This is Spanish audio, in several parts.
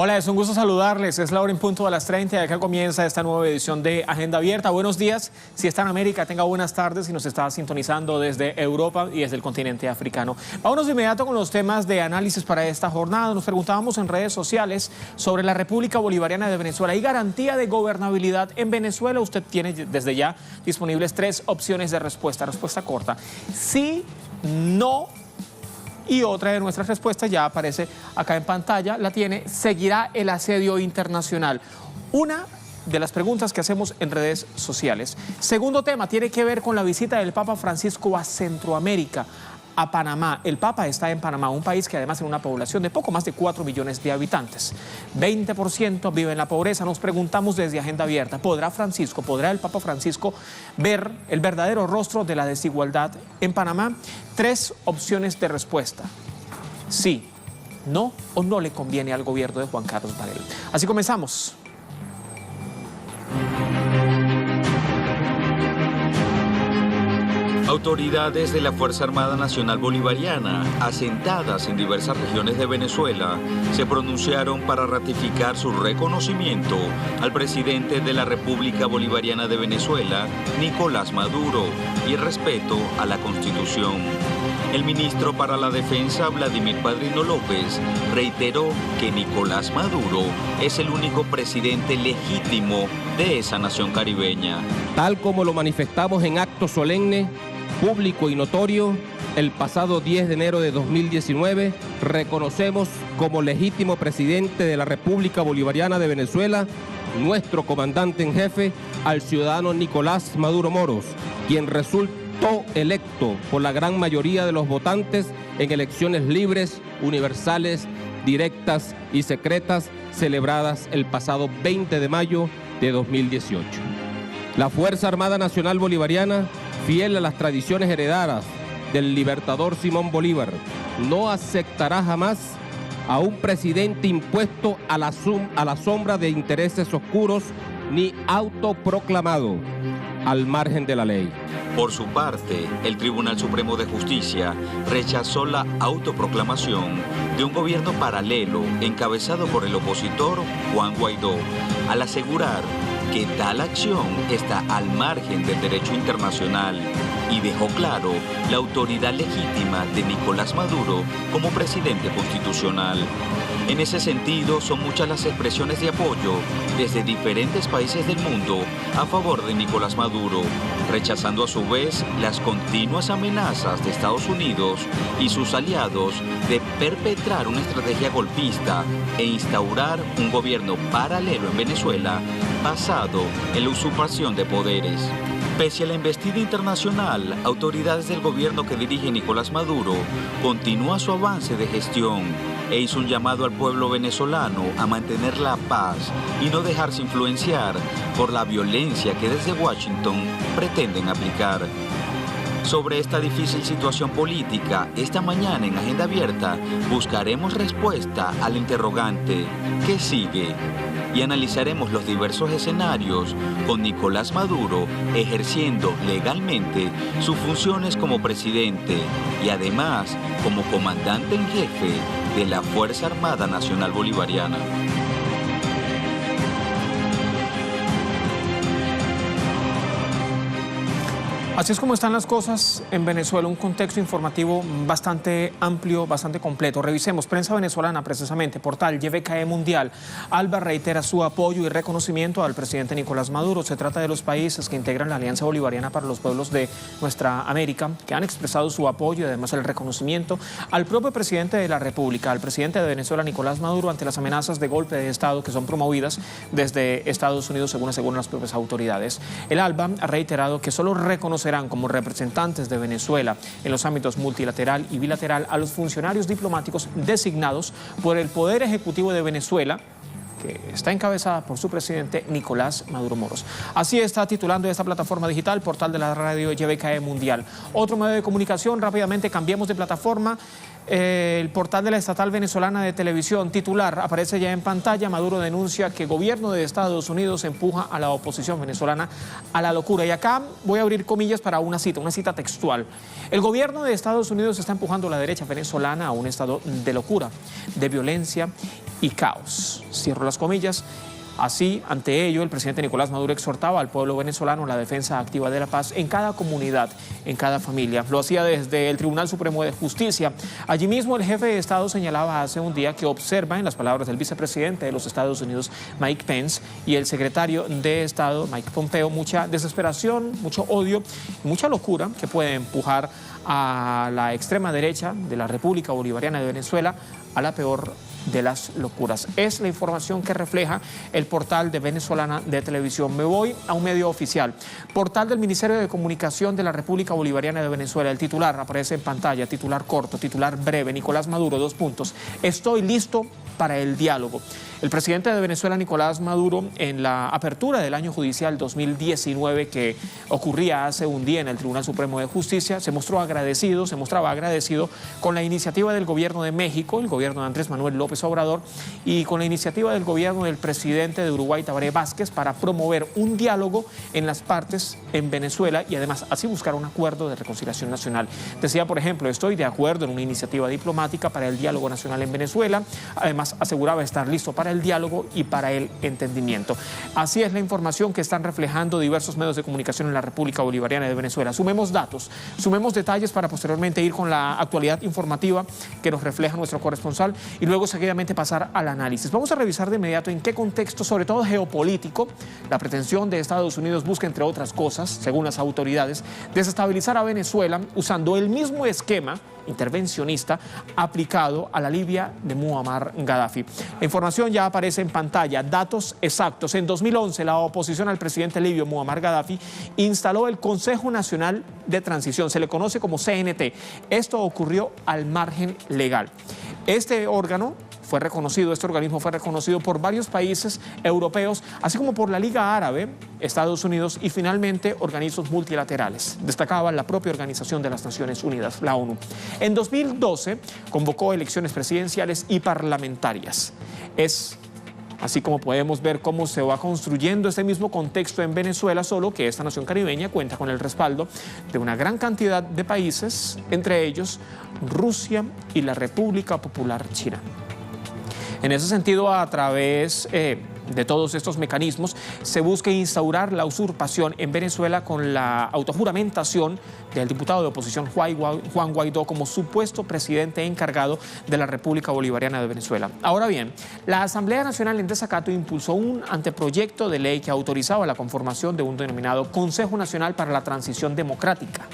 Hola, es un gusto saludarles. Es la hora en punto a las 30 y acá comienza esta nueva edición de Agenda Abierta. Buenos días. Si está en América, tenga buenas tardes y nos está sintonizando desde Europa y desde el continente africano. Vámonos de inmediato con los temas de análisis para esta jornada. Nos preguntábamos en redes sociales sobre la República Bolivariana de Venezuela. ¿Hay garantía de gobernabilidad en Venezuela? Usted tiene desde ya disponibles 3 opciones de respuesta. Respuesta corta: sí, no. Y otra de nuestras respuestas ya aparece acá en pantalla, la tiene: ¿seguirá el asedio internacional? Una de las preguntas que hacemos en redes sociales. Segundo tema, tiene que ver con la visita del Papa Francisco a Centroamérica, a Panamá. El Papa está en Panamá, un país que además tiene una población de poco más de 4 millones de habitantes. 20% vive en la pobreza. Nos preguntamos desde Agenda Abierta: ¿podrá el Papa Francisco ver el verdadero rostro de la desigualdad en Panamá? 3 opciones de respuesta: sí, no o no le conviene al gobierno de Juan Carlos Varela. Así comenzamos. Autoridades de la Fuerza Armada Nacional Bolivariana, asentadas en diversas regiones de Venezuela, se pronunciaron para ratificar su reconocimiento al presidente de la República Bolivariana de Venezuela, Nicolás Maduro, y el respeto a la Constitución. El ministro para la Defensa, Vladimir Padrino López, reiteró que Nicolás Maduro es el único presidente legítimo de esa nación caribeña. Tal como lo manifestamos en acto solemne, público y notorio, el pasado 10 de enero de 2019, reconocemos como legítimo presidente de la República Bolivariana de Venezuela, nuestro comandante en jefe, al ciudadano Nicolás Maduro Moros, quien resultó electo por la gran mayoría de los votantes en elecciones libres, universales, directas y secretas, celebradas el pasado 20 de mayo de 2018. La Fuerza Armada Nacional Bolivariana, fiel a las tradiciones heredadas del libertador Simón Bolívar, no aceptará jamás a un presidente impuesto a la sombra de intereses oscuros ni autoproclamado al margen de la ley. Por su parte, el Tribunal Supremo de Justicia rechazó la autoproclamación de un gobierno paralelo encabezado por el opositor Juan Guaidó, al asegurar que tal acción está al margen del derecho internacional, y dejó claro la autoridad legítima de Nicolás Maduro como presidente constitucional. En ese sentido, son muchas las expresiones de apoyo desde diferentes países del mundo a favor de Nicolás Maduro, rechazando a su vez las continuas amenazas de Estados Unidos y sus aliados de perpetrar una estrategia golpista e instaurar un gobierno paralelo en Venezuela basado en la usurpación de poderes. Pese a la embestida internacional, autoridades del gobierno que dirige Nicolás Maduro continúa su avance de gestión e hizo un llamado al pueblo venezolano a mantener la paz y no dejarse influenciar por la violencia que desde Washington pretenden aplicar. Sobre esta difícil situación política, esta mañana en Agenda Abierta buscaremos respuesta al interrogante: ¿qué sigue? Y analizaremos los diversos escenarios con Nicolás Maduro ejerciendo legalmente sus funciones como presidente y además como comandante en jefe de la Fuerza Armada Nacional Bolivariana. Así es como están las cosas en Venezuela, un contexto informativo bastante amplio, bastante completo. Revisemos prensa venezolana, precisamente, portal YVKE Mundial. ALBA reitera su apoyo y reconocimiento al presidente Nicolás Maduro. Se trata de los países que integran la Alianza Bolivariana para los Pueblos de Nuestra América, que han expresado su apoyo y además el reconocimiento al propio presidente de la República, al presidente de Venezuela, Nicolás Maduro, ante las amenazas de golpe de Estado que son promovidas desde Estados Unidos, según aseguran las propias autoridades. El ALBA ha reiterado que solo reconocerán como representantes de Venezuela en los ámbitos multilateral y bilateral a los funcionarios diplomáticos designados por el Poder Ejecutivo de Venezuela, que está encabezada por su presidente Nicolás Maduro Moros. Así está titulando esta plataforma digital, portal de la radio YVKE Mundial. Otro medio de comunicación, rápidamente cambiamos de plataforma. El portal de la estatal venezolana de televisión, titular, aparece ya en pantalla: Maduro denuncia que el gobierno de Estados Unidos empuja a la oposición venezolana a la locura. Y acá voy a abrir comillas para una cita textual. El gobierno de Estados Unidos está empujando a la derecha venezolana a un estado de locura, de violencia y caos. Cierro las comillas. Así, ante ello, el presidente Nicolás Maduro exhortaba al pueblo venezolano a la defensa activa de la paz en cada comunidad, en cada familia. Lo hacía desde el Tribunal Supremo de Justicia. Allí mismo el jefe de Estado señalaba hace un día que observa, en las palabras del vicepresidente de los Estados Unidos, Mike Pence, y el secretario de Estado, Mike Pompeo, mucha desesperación, mucho odio, mucha locura que puede empujar a la extrema derecha de la República Bolivariana de Venezuela a la peor de las locuras. Es la información que refleja el portal de Venezolana de Televisión. Me voy a un medio oficial. Portal del Ministerio de Comunicación de la República Bolivariana de Venezuela. El titular aparece en pantalla, titular corto, titular breve. Nicolás Maduro, : Estoy listo para el diálogo. El presidente de Venezuela, Nicolás Maduro, en la apertura del año judicial 2019 que ocurría hace un día en el Tribunal Supremo de Justicia, se mostraba agradecido con la iniciativa del gobierno de México, el gobierno de Andrés Manuel López Obrador, y con la iniciativa del gobierno del presidente de Uruguay, Tabaré Vázquez, para promover un diálogo en las partes en Venezuela y además así buscar un acuerdo de reconciliación nacional. Decía, por ejemplo, estoy de acuerdo en una iniciativa diplomática para el diálogo nacional en Venezuela. Además, aseguraba estar listo para el diálogo y para el entendimiento. Así es la información que están reflejando diversos medios de comunicación en la República Bolivariana de Venezuela. Sumemos datos, sumemos detalles para posteriormente ir con la actualidad informativa que nos refleja nuestro corresponsal y luego seguidamente pasar al análisis. Vamos a revisar de inmediato en qué contexto, sobre todo geopolítico, la pretensión de Estados Unidos busca, entre otras cosas, según las autoridades, desestabilizar a Venezuela usando el mismo esquema intervencionista aplicado a la Libia de Muammar Gaddafi. La información ya aparece en pantalla, datos exactos. En 2011, la oposición al presidente libio Muammar Gaddafi instaló el Consejo Nacional de Transición, se le conoce como CNT. Esto ocurrió al margen legal. Este organismo fue reconocido por varios países europeos, así como por la Liga Árabe, Estados Unidos y finalmente organismos multilaterales. Destacaba la propia Organización de las Naciones Unidas, la ONU. En 2012 convocó elecciones presidenciales y parlamentarias. Es así como podemos ver cómo se va construyendo este mismo contexto en Venezuela, solo que esta nación caribeña cuenta con el respaldo de una gran cantidad de países, entre ellos Rusia y la República Popular China. En ese sentido, a través de todos estos mecanismos, se busca instaurar la usurpación en Venezuela con la autojuramentación del diputado de oposición Juan Guaidó como supuesto presidente encargado de la República Bolivariana de Venezuela. Ahora bien, la Asamblea Nacional en desacato impulsó un anteproyecto de ley que autorizaba la conformación de un denominado Consejo Nacional para la Transición Democrática,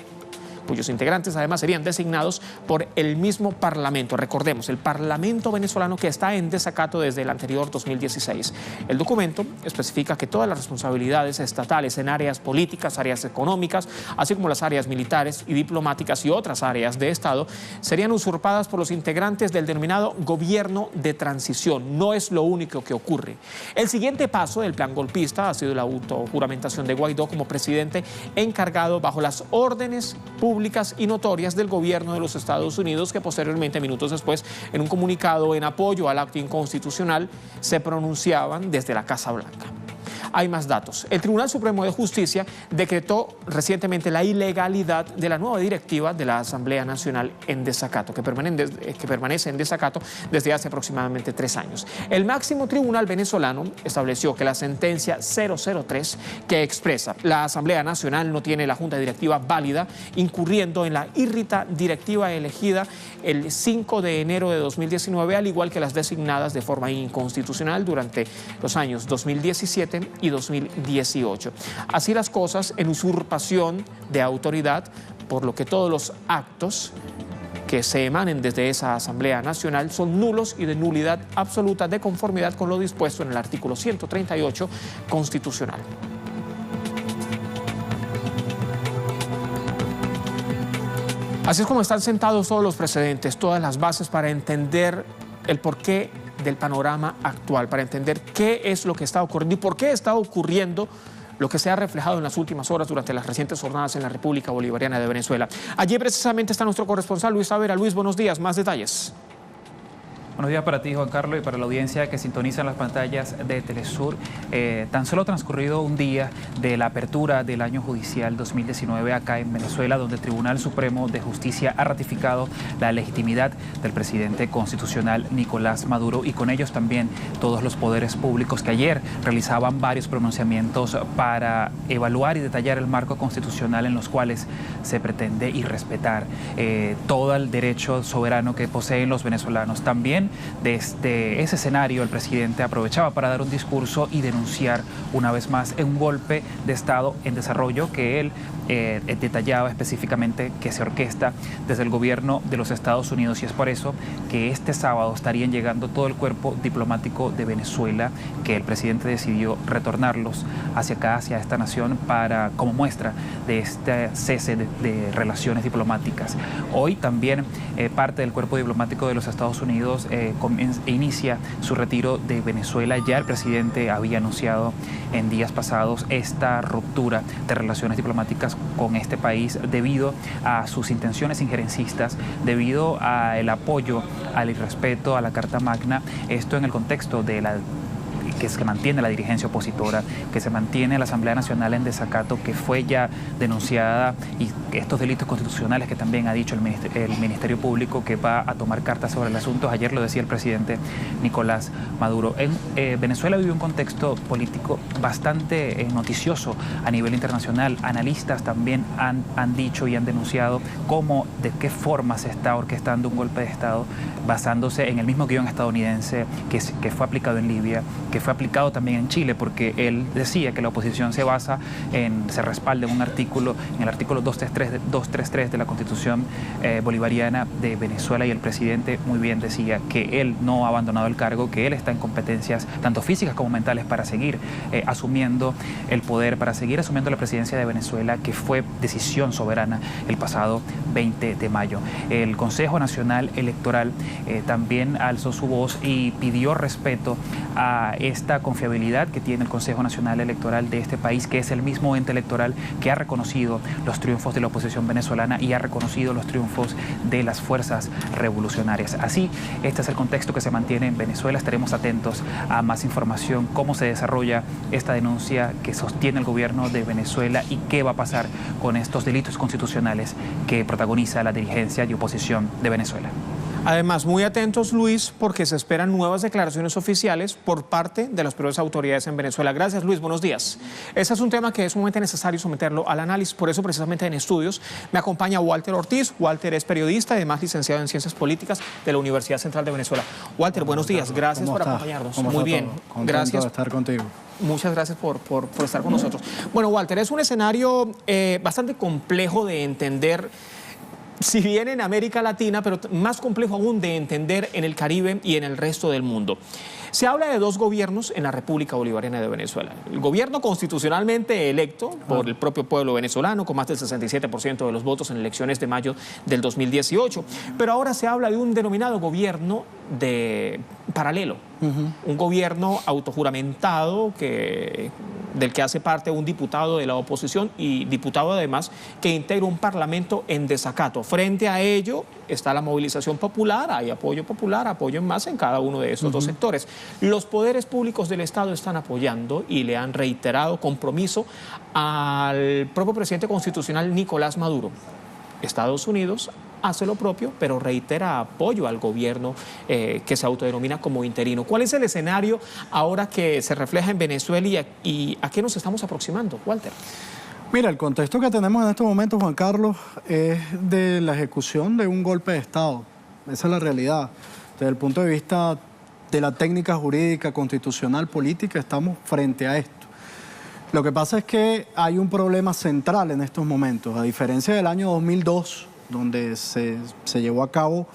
cuyos integrantes además serían designados por el mismo Parlamento. Recordemos, el Parlamento venezolano que está en desacato desde el anterior 2016. El documento especifica que todas las responsabilidades estatales en áreas políticas, áreas económicas, así como las áreas militares y diplomáticas y otras áreas de Estado, serían usurpadas por los integrantes del denominado Gobierno de Transición. No es lo único que ocurre. El siguiente paso del plan golpista ha sido la autojuramentación de Guaidó como presidente encargado bajo las órdenes públicas y notorias del gobierno de los Estados Unidos, que posteriormente, minutos después, en un comunicado en apoyo al acto inconstitucional, se pronunciaban desde la Casa Blanca. Hay más datos. El Tribunal Supremo de Justicia decretó recientemente la ilegalidad de la nueva directiva de la Asamblea Nacional en desacato, que permanece en desacato desde hace aproximadamente 3 años. El máximo tribunal venezolano estableció que la sentencia 003, que expresa la Asamblea Nacional no tiene la junta directiva válida, incurriendo en la irrita directiva elegida el 5 de enero de 2019, al igual que las designadas de forma inconstitucional durante los años 2017 y 2018. Así las cosas, en usurpación de autoridad, por lo que todos los actos que se emanen desde esa Asamblea Nacional son nulos y de nulidad absoluta, de conformidad con lo dispuesto en el artículo 138 constitucional. Así es como están sentados todos los precedentes, todas las bases para entender el porqué del panorama actual, para entender qué es lo que está ocurriendo y por qué está ocurriendo lo que se ha reflejado en las últimas horas durante las recientes jornadas en la República Bolivariana de Venezuela. Allí precisamente está nuestro corresponsal Luis Tavera. Luis, buenos días, más detalles. Buenos días para ti, Juan Carlos, y para la audiencia que sintoniza en las pantallas de Telesur. Tan solo transcurrido un día de la apertura del año judicial 2019 acá en Venezuela, donde el Tribunal Supremo de Justicia ha ratificado la legitimidad del presidente constitucional Nicolás Maduro, y con ellos también todos los poderes públicos que ayer realizaban varios pronunciamientos para evaluar y detallar el marco constitucional en los cuales se pretende irrespetar todo el derecho soberano que poseen los venezolanos. También desde ese escenario el presidente aprovechaba para dar un discurso y denunciar una vez más un golpe de Estado en desarrollo que él detallaba específicamente que se orquesta desde el gobierno de los Estados Unidos, y es por eso que este sábado estarían llegando todo el cuerpo diplomático de Venezuela, que el presidente decidió retornarlos hacia acá, hacia esta nación, para como muestra de este cese de relaciones diplomáticas. Hoy también parte del cuerpo diplomático de los Estados Unidos inicia su retiro de Venezuela. Ya el presidente había anunciado en días pasados esta ruptura de relaciones diplomáticas con este país debido a sus intenciones injerencistas, debido al apoyo, al irrespeto a la Carta Magna. Esto en el contexto de que se mantiene la dirigencia opositora, que se mantiene la Asamblea Nacional en desacato, que fue ya denunciada, y estos delitos constitucionales que también ha dicho el Ministerio Público que va a tomar cartas sobre el asunto. Ayer lo decía el presidente Nicolás Maduro. Venezuela vive un contexto político bastante noticioso a nivel internacional. Analistas también han dicho y han denunciado de qué forma se está orquestando un golpe de Estado, basándose en el mismo guión estadounidense que fue aplicado en Libia, que fue aplicado también en Chile, porque él decía que la oposición se respalda en un artículo, en el artículo 233 de la Constitución bolivariana de Venezuela, y el presidente muy bien decía que él no ha abandonado el cargo, que él está en competencias tanto físicas como mentales para seguir asumiendo el poder, para seguir asumiendo la presidencia de Venezuela, que fue decisión soberana el pasado 20 de mayo. El Consejo Nacional Electoral también alzó su voz y pidió respeto a esta confiabilidad que tiene el Consejo Nacional Electoral de este país, que es el mismo ente electoral que ha reconocido los triunfos de la oposición venezolana y ha reconocido los triunfos de las fuerzas revolucionarias. Así, este es el contexto que se mantiene en Venezuela. Estaremos atentos a más información, cómo se desarrolla esta denuncia que sostiene el gobierno de Venezuela y qué va a pasar con estos delitos constitucionales que protagoniza la dirigencia y oposición de Venezuela. Además, muy atentos, Luis, porque se esperan nuevas declaraciones oficiales por parte de las primeras autoridades en Venezuela. Gracias, Luis. Buenos días. Ese es un tema que es sumamente necesario someterlo al análisis. Por eso, precisamente en estudios, me acompaña Walter Ortiz. Walter es periodista, además licenciado en Ciencias Políticas de la Universidad Central de Venezuela. Walter, buenos días. Gracias por acompañarnos. Muy bien. Gracias. De estar contigo. Muchas gracias por estar con nosotros. Bueno, Walter, es un escenario bastante complejo de entender, si bien en América Latina, pero más complejo aún de entender en el Caribe y en el resto del mundo. Se habla de dos gobiernos en la República Bolivariana de Venezuela. El gobierno constitucionalmente electo por el propio pueblo venezolano, con más del 67% de los votos en elecciones de mayo del 2018. Pero ahora se habla de un denominado gobierno paralelo. Un gobierno autojuramentado del que hace parte un diputado de la oposición y diputado además que integra un parlamento en desacato. Frente a ello está la movilización popular, hay apoyo popular, apoyo en masa en cada uno de esos dos sectores. Los poderes públicos del Estado están apoyando y le han reiterado compromiso al propio presidente constitucional Nicolás Maduro. Estados Unidos hace lo propio, pero reitera apoyo al gobierno que se autodenomina como interino. ¿Cuál es el escenario ahora que se refleja en Venezuela y a qué nos estamos aproximando, Walter? Mira, el contexto que tenemos en estos momentos, Juan Carlos, es de la ejecución de un golpe de Estado. Esa es la realidad. Desde el punto de vista de la técnica jurídica, constitucional, política, estamos frente a esto. Lo que pasa es que hay un problema central en estos momentos. A diferencia del año 2002, donde se llevó a cabo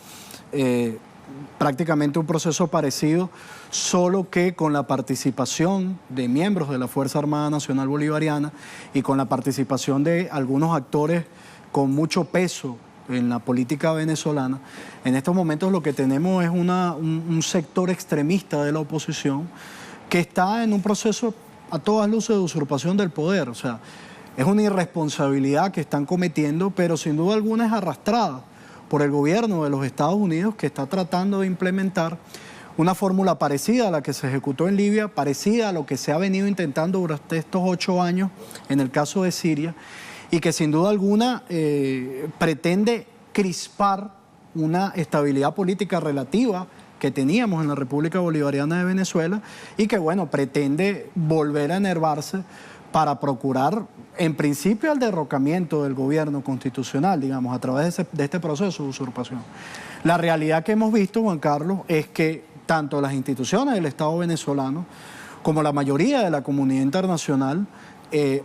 prácticamente un proceso parecido, solo que con la participación de miembros de la Fuerza Armada Nacional Bolivariana y con la participación de algunos actores con mucho peso en la política venezolana. En estos momentos lo que tenemos es un sector extremista de la oposición que está en un proceso a todas luces de usurpación del poder. O sea, es una irresponsabilidad que están cometiendo, pero sin duda alguna es arrastrada por el gobierno de los Estados Unidos, que está tratando de implementar una fórmula parecida a la que se ejecutó en Libia, parecida a lo que se ha venido intentando durante estos 8 años en el caso de Siria, y que sin duda alguna pretende crispar una estabilidad política relativa que teníamos en la República Bolivariana de Venezuela y que, bueno, pretende volver a enervarse para procurar, en principio, el derrocamiento del gobierno constitucional, digamos, a través de este proceso de usurpación. La realidad que hemos visto, Juan Carlos, es que tanto las instituciones del Estado venezolano como la mayoría de la comunidad internacional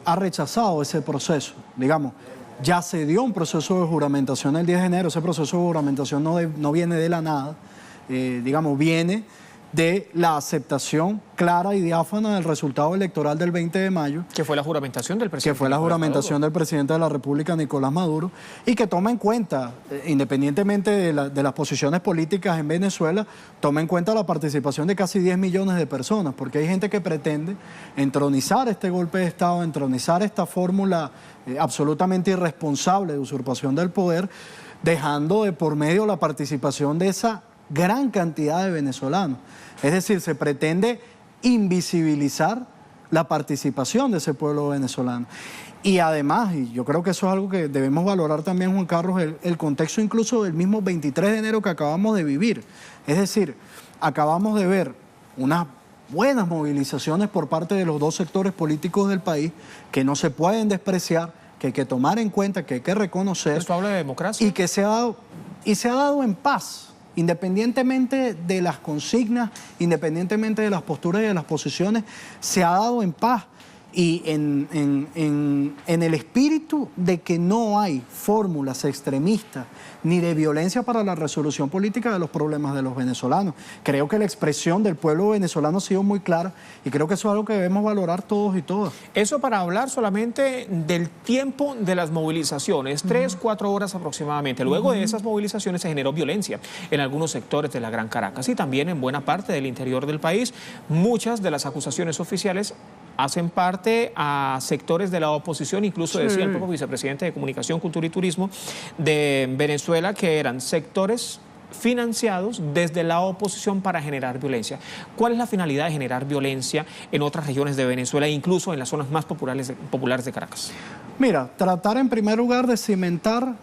ha rechazado ese proceso. Digamos, ya se dio un proceso de juramentación el 10 de enero, ese proceso de juramentación no viene de la nada, digamos, viene de la aceptación clara y diáfana del resultado electoral del 20 de mayo. Que fue la juramentación del presidente. Que fue la juramentación del presidente de la República, Nicolás Maduro, y que toma en cuenta, independientemente de las posiciones políticas en Venezuela, toma en cuenta la participación de casi 10 millones de personas, porque hay gente que pretende entronizar este golpe de Estado, entronizar esta fórmula absolutamente irresponsable de usurpación del poder, dejando de por medio la participación de esa gran cantidad de venezolanos. Es decir, se pretende invisibilizar la participación de ese pueblo venezolano. Y además, y yo creo que eso es algo que debemos valorar también, Juan Carlos, el contexto incluso del mismo 23 de enero que acabamos de vivir. Es decir, acabamos de ver unas buenas movilizaciones por parte de los dos sectores políticos del país que no se pueden despreciar, que hay que tomar en cuenta, que hay que reconocer. Esto habla de democracia. Y que se ha dado en paz. Independientemente de las consignas, independientemente de las posturas y de las posiciones, se ha dado en paz y en el espíritu de que no hay fórmulas extremistas ni de violencia para la resolución política de los problemas de los venezolanos. Creo que la expresión del pueblo venezolano ha sido muy clara y creo que eso es algo que debemos valorar todos y todas. Eso para hablar solamente del tiempo de las movilizaciones, 3-4 horas aproximadamente. Luego de esas movilizaciones se generó violencia en algunos sectores de la Gran Caracas y también en buena parte del interior del país. Muchas de las acusaciones oficiales hacen parte a sectores de la oposición, incluso decía el propio vicepresidente de Comunicación, Cultura y Turismo de Venezuela, que eran sectores financiados desde la oposición para generar violencia. ¿Cuál es la finalidad de generar violencia en otras regiones de Venezuela, incluso en las zonas más populares de Caracas? Mira, tratar en primer lugar de cimentar,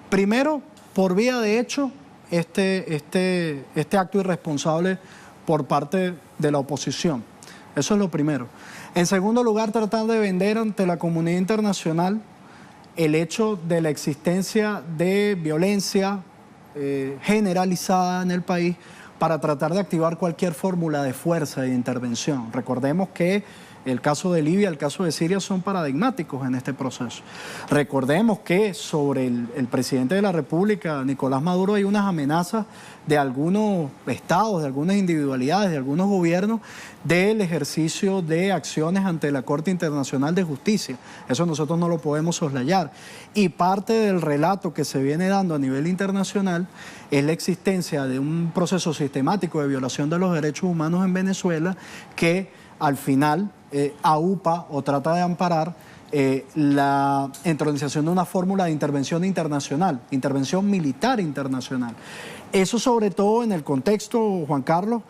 primero, por vía de hecho, este acto irresponsable por parte de la oposición. Eso es lo primero. En segundo lugar, tratar de vender ante la comunidad internacional el hecho de la existencia de violencia generalizada en el país para tratar de activar cualquier fórmula de fuerza e de intervención. Recordemos que el caso de Libia, el caso de Siria son paradigmáticos en este proceso. Recordemos que sobre el presidente de la República, Nicolás Maduro, hay unas amenazas de algunos estados, de algunas individualidades, de algunos gobiernos, del ejercicio de acciones ante la Corte Internacional de Justicia. Eso nosotros no lo podemos soslayar. Y parte del relato que se viene dando a nivel internacional es la existencia de un proceso sistemático de violación de los derechos humanos en Venezuela que al final aupa o trata de amparar la entronización de una fórmula de intervención internacional, intervención militar internacional. Eso sobre todo en el contexto, Juan Carlos,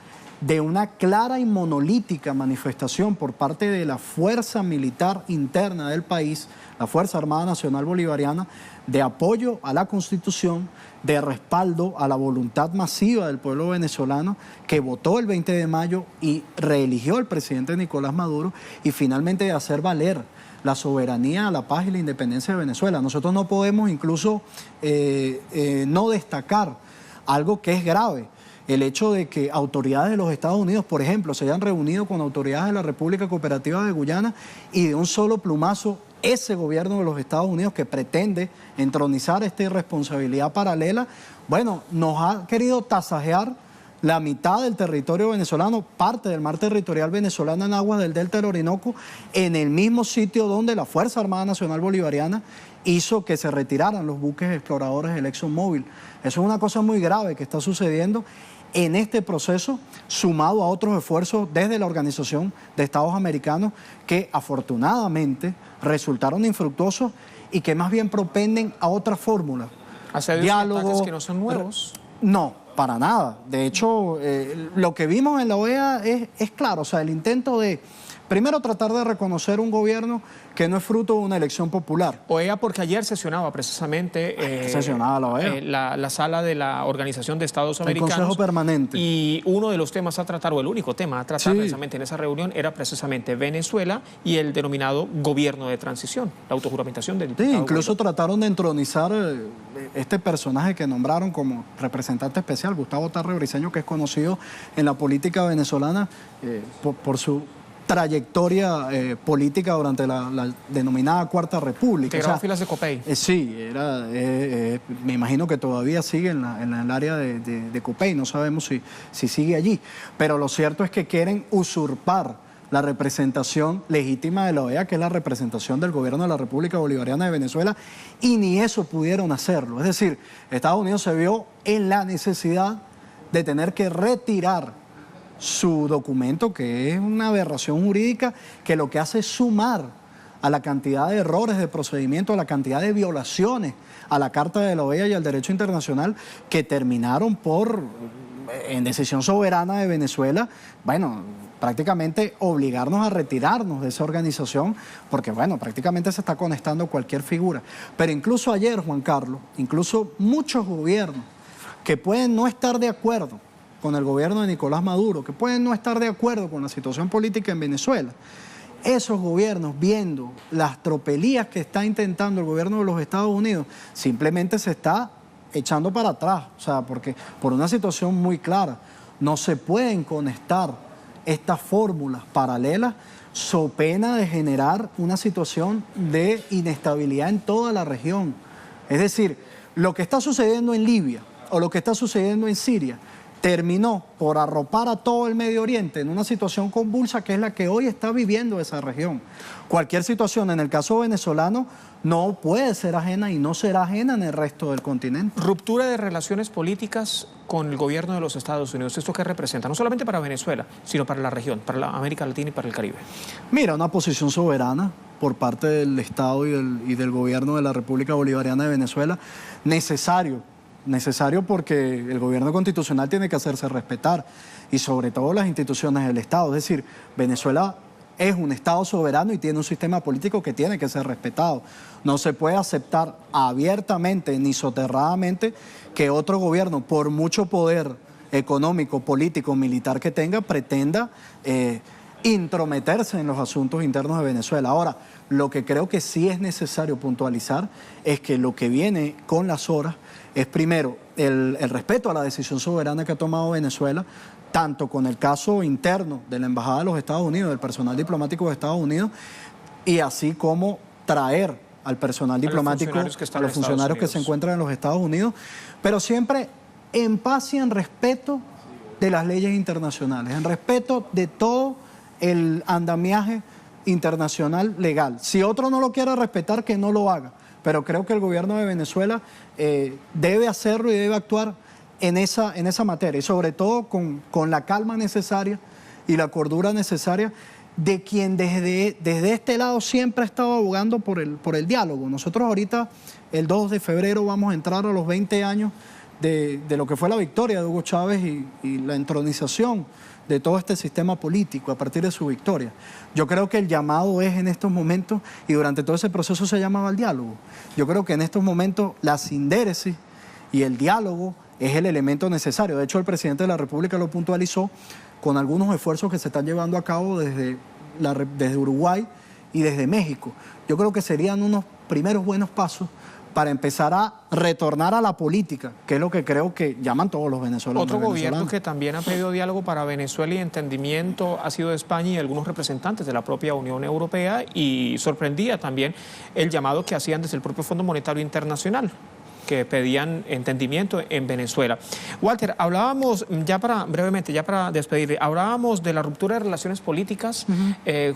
de una clara y monolítica manifestación por parte de la fuerza militar interna del país, la Fuerza Armada Nacional Bolivariana, de apoyo a la Constitución, de respaldo a la voluntad masiva del pueblo venezolano que votó el 20 de mayo y reeligió al presidente Nicolás Maduro y finalmente de hacer valer la soberanía, la paz y la independencia de Venezuela. Nosotros no podemos incluso no destacar algo que es grave. El hecho de que autoridades de los Estados Unidos, por ejemplo, se hayan reunido con autoridades de la República Cooperativa de Guyana y de un solo plumazo ese gobierno de los Estados Unidos que pretende entronizar esta irresponsabilidad paralela, bueno, nos ha querido tasajear la mitad del territorio venezolano, parte del mar territorial venezolano en aguas del Delta del Orinoco, en el mismo sitio donde la Fuerza Armada Nacional Bolivariana hizo que se retiraran los buques exploradores del ExxonMobil. Eso es una cosa muy grave que está sucediendo en este proceso, sumado a otros esfuerzos desde la Organización de Estados Americanos que afortunadamente resultaron infructuosos y que más bien propenden a otra fórmula. ataques que no son nuevos. No, para nada. De hecho, lo que vimos en la OEA es claro, o sea, el intento de, primero, tratar de reconocer un gobierno que no es fruto de una elección popular. OEA porque ayer sesionaba precisamente sesionaba la OEA. La sala de la Organización de Estados Americanos. El Consejo Permanente. Y uno de los temas a tratar, o el único tema a tratar precisamente en esa reunión, era precisamente Venezuela y el denominado gobierno de transición, la autojuramentación del diputado. Sí, incluso trataron de entronizar este personaje que nombraron como representante especial, Gustavo Tarre Briceño, que es conocido en la política venezolana por su trayectoria política durante la denominada Cuarta República. Integrado filas de COPEI. Sí, me imagino que todavía sigue en el área de COPEI, no sabemos si sigue allí, pero lo cierto es que quieren usurpar la representación legítima de la OEA, que es la representación del gobierno de la República Bolivariana de Venezuela, y ni eso pudieron hacerlo. Es decir, Estados Unidos se vio en la necesidad de tener que retirar su documento, que es una aberración jurídica, que lo que hace es sumar a la cantidad de errores de procedimiento, a la cantidad de violaciones a la Carta de la OEA y al derecho internacional, que terminaron en decisión soberana de Venezuela, bueno, prácticamente obligarnos a retirarnos de esa organización, porque bueno, prácticamente se está conectando cualquier figura. Pero incluso ayer, Juan Carlos, incluso muchos gobiernos que pueden no estar de acuerdo con el gobierno de Nicolás Maduro, que pueden no estar de acuerdo con la situación política en Venezuela, esos gobiernos, viendo las tropelías que está intentando el gobierno de los Estados Unidos, simplemente se está echando para atrás, o sea, porque por una situación muy clara, no se pueden conectar estas fórmulas paralelas so pena de generar una situación de inestabilidad en toda la región. Es decir, lo que está sucediendo en Libia o lo que está sucediendo en Siria terminó por arropar a todo el Medio Oriente en una situación convulsa que es la que hoy está viviendo esa región. Cualquier situación, en el caso venezolano, no puede ser ajena y no será ajena en el resto del continente. Ruptura de relaciones políticas con el gobierno de los Estados Unidos. ¿Esto qué representa? No solamente para Venezuela, sino para la región, para la América Latina y para el Caribe. Mira, una posición soberana por parte del Estado y del gobierno de la República Bolivariana de Venezuela, necesario porque el gobierno constitucional tiene que hacerse respetar y sobre todo las instituciones del Estado. Es decir, Venezuela es un Estado soberano y tiene un sistema político que tiene que ser respetado. No se puede aceptar abiertamente ni soterradamente que otro gobierno, por mucho poder económico, político, militar que tenga, pretenda intrometerse en los asuntos internos de Venezuela. Ahora, lo que creo que sí es necesario puntualizar es que lo que viene con las horas es primero el respeto a la decisión soberana que ha tomado Venezuela, tanto con el caso interno de la Embajada de los Estados Unidos, del personal diplomático de Estados Unidos, y así como traer al personal diplomático, a los funcionarios que se encuentran en los Estados Unidos, pero siempre en paz y en respeto de las leyes internacionales, en respeto de todo el andamiaje internacional legal. Si otro no lo quiere respetar, que no lo haga. Pero creo que el gobierno de Venezuela debe hacerlo y debe actuar en esa materia. Y sobre todo con la calma necesaria y la cordura necesaria de quien desde este lado siempre ha estado abogando por el diálogo. Nosotros ahorita, el 2 de febrero, vamos a entrar a los 20 años de lo que fue la victoria de Hugo Chávez y la entronización de todo este sistema político a partir de su victoria. Yo creo que el llamado es en estos momentos, y durante todo ese proceso se llamaba el diálogo, yo creo que en estos momentos la sindéresis y el diálogo es el elemento necesario. De hecho, el presidente de la República lo puntualizó con algunos esfuerzos que se están llevando a cabo desde Uruguay y desde México. Yo creo que serían unos primeros buenos pasos para empezar a retornar a la política, que es lo que creo que llaman todos los venezolanos. Otro gobierno que también ha pedido diálogo para Venezuela y entendimiento ha sido España y algunos representantes de la propia Unión Europea, y sorprendía también el llamado que hacían desde el propio Fondo Monetario Internacional, que pedían entendimiento en Venezuela. Walter, hablábamos, brevemente, para despedir, hablábamos de la ruptura de relaciones políticas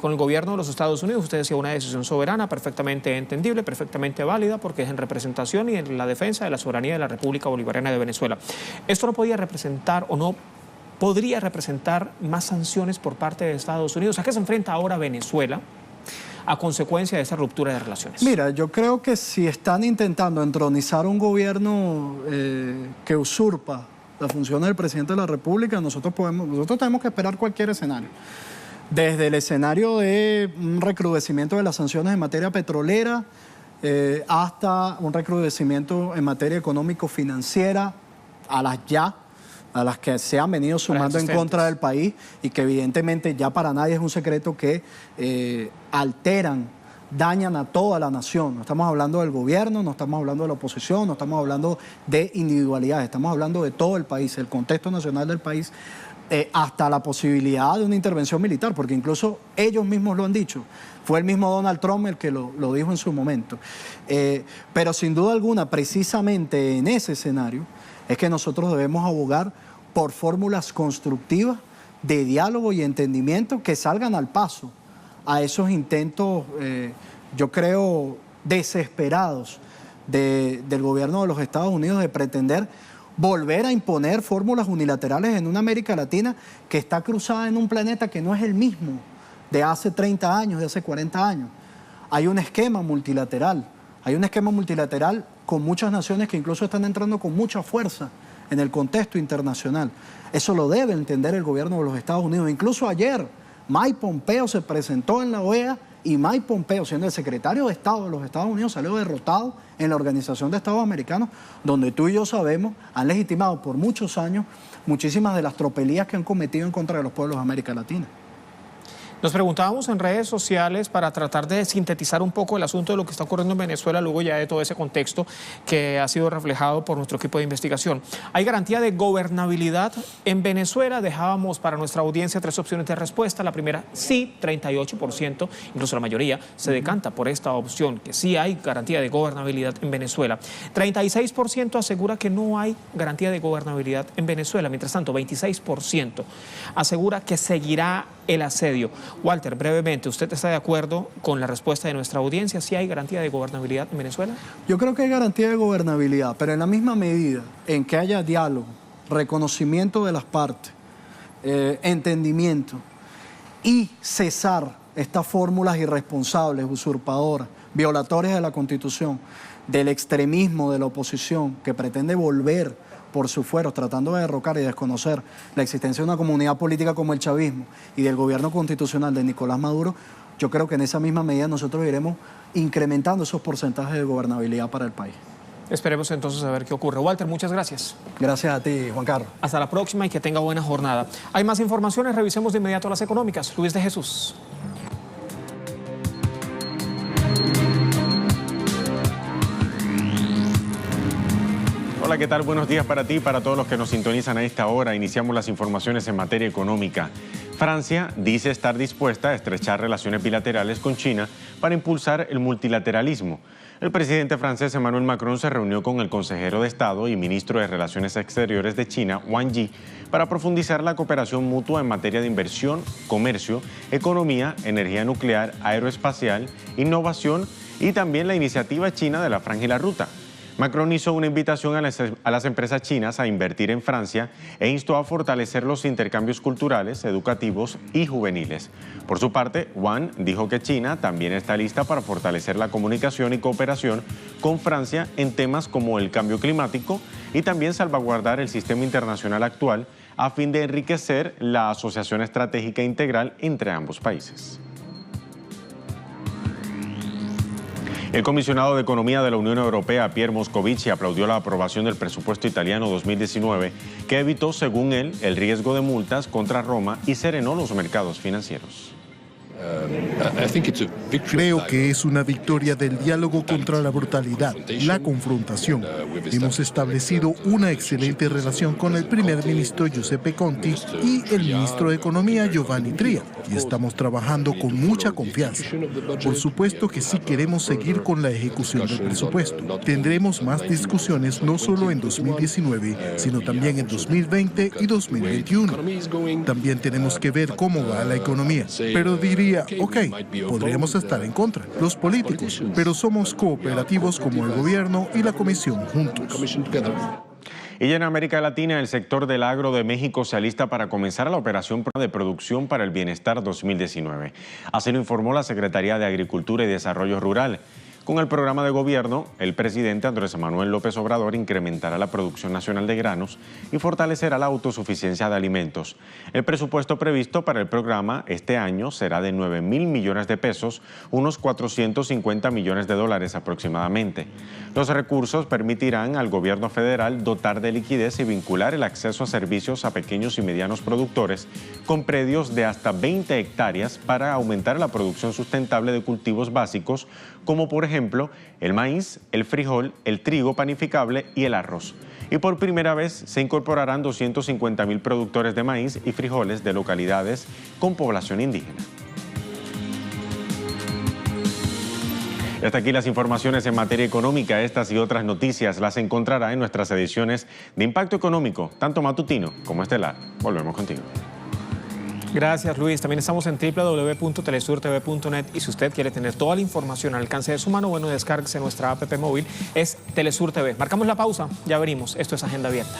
con el gobierno de los Estados Unidos. Usted decía una decisión soberana, perfectamente entendible, perfectamente válida, porque es en representación y en la defensa de la soberanía de la República Bolivariana de Venezuela. Esto no podía representar o no podría representar más sanciones por parte de Estados Unidos. ¿A qué se enfrenta ahora Venezuela? a consecuencia de esa ruptura de relaciones? Mira, yo creo que si están intentando entronizar un gobierno que usurpa las funciones del presidente de la República, nosotros tenemos que esperar cualquier escenario. Desde el escenario de un recrudecimiento de las sanciones en materia petrolera hasta un recrudecimiento en materia económico-financiera, a las que se han venido sumando en contra del país y que evidentemente ya para nadie es un secreto que dañan a toda la nación. No estamos hablando del gobierno, no estamos hablando de la oposición, no estamos hablando de individualidades, estamos hablando de todo el país, el contexto nacional del país, hasta la posibilidad de una intervención militar, porque incluso ellos mismos lo han dicho. Fue el mismo Donald Trump el que lo dijo en su momento. Pero sin duda alguna, precisamente en ese escenario, es que nosotros debemos abogar por fórmulas constructivas de diálogo y entendimiento que salgan al paso a esos intentos, yo creo, desesperados del gobierno de los Estados Unidos de pretender volver a imponer fórmulas unilaterales en una América Latina que está cruzada en un planeta que no es el mismo de hace 30 años, de hace 40 años. Hay un esquema multilateral con muchas naciones que incluso están entrando con mucha fuerza en el contexto internacional. Eso lo debe entender el gobierno de los Estados Unidos. Incluso ayer Mike Pompeo se presentó en la OEA y Mike Pompeo, siendo el secretario de Estado de los Estados Unidos, salió derrotado en la Organización de Estados Americanos, donde tú y yo sabemos, han legitimado por muchos años muchísimas de las tropelías que han cometido en contra de los pueblos de América Latina. Nos preguntábamos en redes sociales para tratar de sintetizar un poco el asunto de lo que está ocurriendo en Venezuela, luego ya de todo ese contexto que ha sido reflejado por nuestro equipo de investigación. ¿Hay garantía de gobernabilidad en Venezuela? Dejábamos para nuestra audiencia 3 opciones de respuesta. La primera, sí, 38%, incluso la mayoría se decanta por esta opción, que sí hay garantía de gobernabilidad en Venezuela. 36% asegura que no hay garantía de gobernabilidad en Venezuela. Mientras tanto, 26% asegura que seguirá el asedio. Walter, brevemente, ¿usted está de acuerdo con la respuesta de nuestra audiencia? ¿Sí hay garantía de gobernabilidad en Venezuela? Yo creo que hay garantía de gobernabilidad, pero en la misma medida en que haya diálogo, reconocimiento de las partes, entendimiento y cesar estas fórmulas irresponsables, usurpadoras, violatorias de la Constitución, del extremismo de la oposición que pretende volver por sus fueros, tratando de derrocar y desconocer la existencia de una comunidad política como el chavismo y del gobierno constitucional de Nicolás Maduro, yo creo que en esa misma medida nosotros iremos incrementando esos porcentajes de gobernabilidad para el país. Esperemos entonces a ver qué ocurre. Walter, muchas gracias. Gracias a ti, Juan Carlos. Hasta la próxima y que tenga buena jornada. Hay más informaciones, revisemos de inmediato las económicas. Luis de Jesús. Hola, ¿qué tal? Buenos días para ti y para todos los que nos sintonizan a esta hora. Iniciamos las informaciones en materia económica. Francia dice estar dispuesta a estrechar relaciones bilaterales con China para impulsar el multilateralismo. El presidente francés Emmanuel Macron se reunió con el consejero de Estado y ministro de Relaciones Exteriores de China, Wang Yi, para profundizar la cooperación mutua en materia de inversión, comercio, economía, energía nuclear, aeroespacial, innovación y también la iniciativa china de la Franja y la Ruta. Macron hizo una invitación a las empresas chinas a invertir en Francia e instó a fortalecer los intercambios culturales, educativos y juveniles. Por su parte, Wang dijo que China también está lista para fortalecer la comunicación y cooperación con Francia en temas como el cambio climático y también salvaguardar el sistema internacional actual a fin de enriquecer la asociación estratégica integral entre ambos países. El comisionado de Economía de la Unión Europea, Pierre Moscovici, aplaudió la aprobación del presupuesto italiano 2019, que evitó, según él, el riesgo de multas contra Roma y serenó los mercados financieros. Creo que es una victoria del diálogo contra la brutalidad, la confrontación. Hemos establecido una excelente relación con el primer ministro Giuseppe Conte y el ministro de Economía Giovanni Tria, y estamos trabajando con mucha confianza. Por supuesto que sí queremos seguir con la ejecución del presupuesto. Tendremos más discusiones no solo en 2019, sino también en 2020 y 2021. También tenemos que ver cómo va la economía, pero diría, ok, podríamos estar en contra, los políticos, pero somos cooperativos como el gobierno y la comisión juntos. Y en América Latina, el sector del agro de México se alista para comenzar la operación de producción para el bienestar 2019. Así lo informó la Secretaría de Agricultura y Desarrollo Rural. Con el programa de gobierno, el presidente Andrés Manuel López Obrador incrementará la producción nacional de granos y fortalecerá la autosuficiencia de alimentos. El presupuesto previsto para el programa este año será de 9.000 millones de pesos, unos 450 millones de dólares aproximadamente. Los recursos permitirán al gobierno federal dotar de liquidez y vincular el acceso a servicios a pequeños y medianos productores con predios de hasta 20 hectáreas para aumentar la producción sustentable de cultivos básicos, como por ejemplo el maíz, el frijol, el trigo panificable y el arroz. Y por primera vez se incorporarán 250.000 productores de maíz y frijoles de localidades con población indígena. Y hasta aquí las informaciones en materia económica. Estas y otras noticias las encontrará en nuestras ediciones de Impacto Económico, tanto matutino como estelar. Volvemos contigo. Gracias, Luis. También estamos en www.telesurtv.net y si usted quiere tener toda la información al alcance de su mano, bueno, descárguese nuestra app móvil, es Telesur TV. Marcamos la pausa, ya venimos. Esto es Agenda Abierta.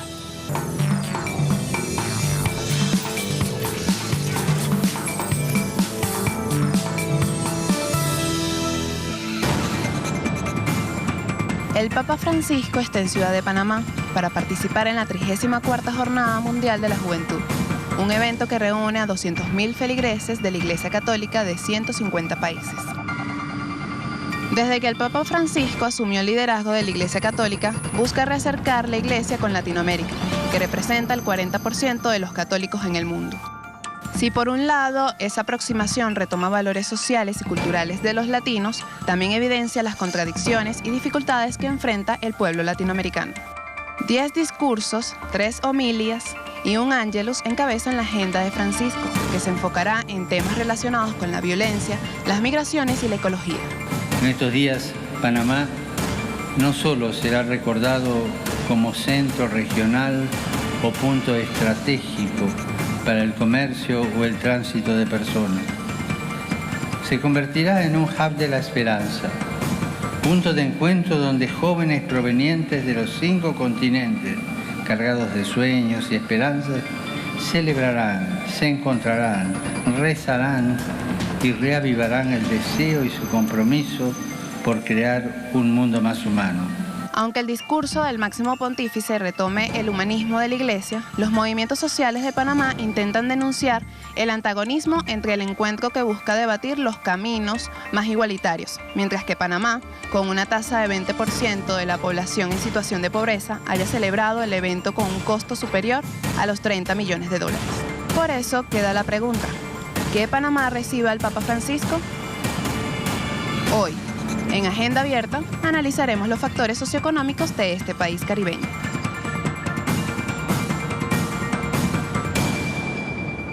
El Papa Francisco está en Ciudad de Panamá para participar en la 34ª Jornada Mundial de la Juventud, un evento que reúne a 200.000 feligreses de la Iglesia Católica de 150 países. Desde que el Papa Francisco asumió el liderazgo de la Iglesia Católica, busca reacercar la Iglesia con Latinoamérica, que representa el 40% de los católicos en el mundo. Si por un lado esa aproximación retoma valores sociales y culturales de los latinos, también evidencia las contradicciones y dificultades que enfrenta el pueblo latinoamericano. 10 discursos, 3 homilias y un ángelus encabezan la agenda de Francisco, que se enfocará en temas relacionados con la violencia, las migraciones y la ecología. En estos días, Panamá no solo será recordado como centro regional o punto estratégico para el comercio o el tránsito de personas, se convertirá en un hub de la esperanza, punto de encuentro donde jóvenes provenientes de los 5 continentes, cargados de sueños y esperanzas, celebrarán, se encontrarán, rezarán y reavivarán el deseo y su compromiso por crear un mundo más humano. Aunque el discurso del máximo pontífice retome el humanismo de la Iglesia, los movimientos sociales de Panamá intentan denunciar el antagonismo entre el encuentro que busca debatir los caminos más igualitarios, mientras que Panamá, con una tasa de 20% de la población en situación de pobreza, haya celebrado el evento con un costo superior a los 30 millones de dólares. Por eso queda la pregunta, ¿qué Panamá recibe al Papa Francisco? Hoy, en Agenda Abierta, analizaremos los factores socioeconómicos de este país caribeño.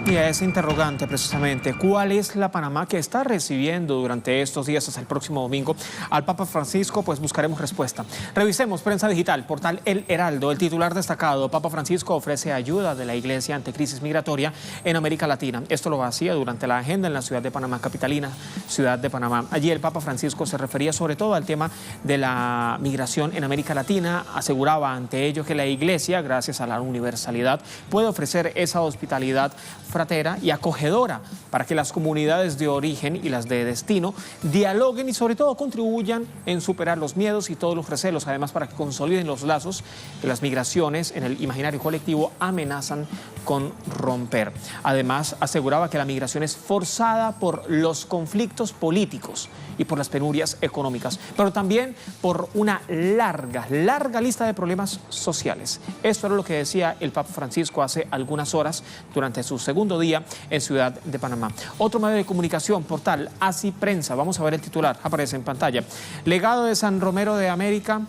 Y a ese interrogante precisamente, ¿cuál es la Panamá que está recibiendo durante estos días hasta el próximo domingo al Papa Francisco? Pues buscaremos respuesta. Revisemos Prensa Digital, portal El Heraldo. El titular destacado, Papa Francisco ofrece ayuda de la Iglesia ante crisis migratoria en América Latina. Esto lo hacía durante la agenda en la ciudad de Panamá, capitalina, ciudad de Panamá. Allí el Papa Francisco se refería sobre todo al tema de la migración en América Latina. Aseguraba ante ello que la Iglesia, gracias a la universalidad, puede ofrecer esa hospitalidad fratera y acogedora para que las comunidades de origen y las de destino dialoguen y sobre todo contribuyan en superar los miedos y todos los recelos, además para que consoliden los lazos que las migraciones en el imaginario colectivo amenazan con romper. Además, aseguraba que la migración es forzada por los conflictos políticos y por las penurias económicas, pero también por una larga lista de problemas sociales. Esto era lo que decía el Papa Francisco hace algunas horas durante su segundo día en Ciudad de Panamá. Otro medio de comunicación, portal Así Prensa. Vamos a ver el titular, aparece en pantalla. Legado de San Romero de América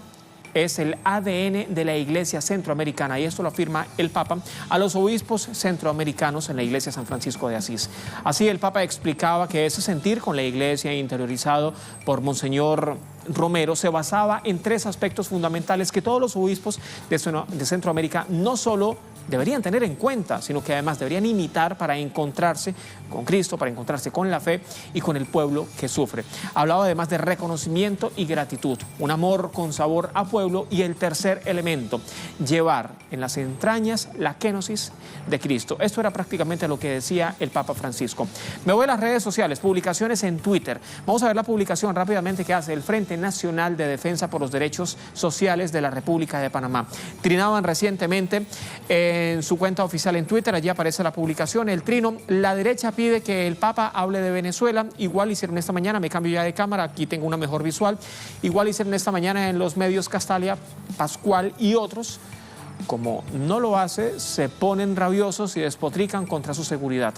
es el ADN de la Iglesia Centroamericana, y esto lo afirma el Papa a los obispos centroamericanos en la Iglesia San Francisco de Asís. Así el Papa explicaba que ese sentir con la Iglesia interiorizado por Monseñor Romero se basaba en 3 aspectos fundamentales que todos los obispos de Centroamérica no solo deberían tener en cuenta, sino que además deberían imitar para encontrarse con Cristo, para encontrarse con la fe y con el pueblo que sufre. Hablaba además de reconocimiento y gratitud, un amor con sabor a pueblo, y el tercer elemento, llevar en las entrañas la kénosis de Cristo. Esto era prácticamente lo que decía el Papa Francisco. Me voy a las redes sociales, publicaciones en Twitter. Vamos a ver la publicación rápidamente que hace el Frente Nacional de Defensa por los Derechos Sociales de la República de Panamá. Trinaban recientemente en su cuenta oficial en Twitter, allí aparece la publicación, el trino: la derecha pide que el Papa hable de Venezuela. Igual hicieron esta mañana, me cambio ya de cámara, aquí tengo una mejor visual, igual hicieron esta mañana en los medios Castalia, Pascual y otros. Como no lo hace, se ponen rabiosos y despotrican contra su seguridad.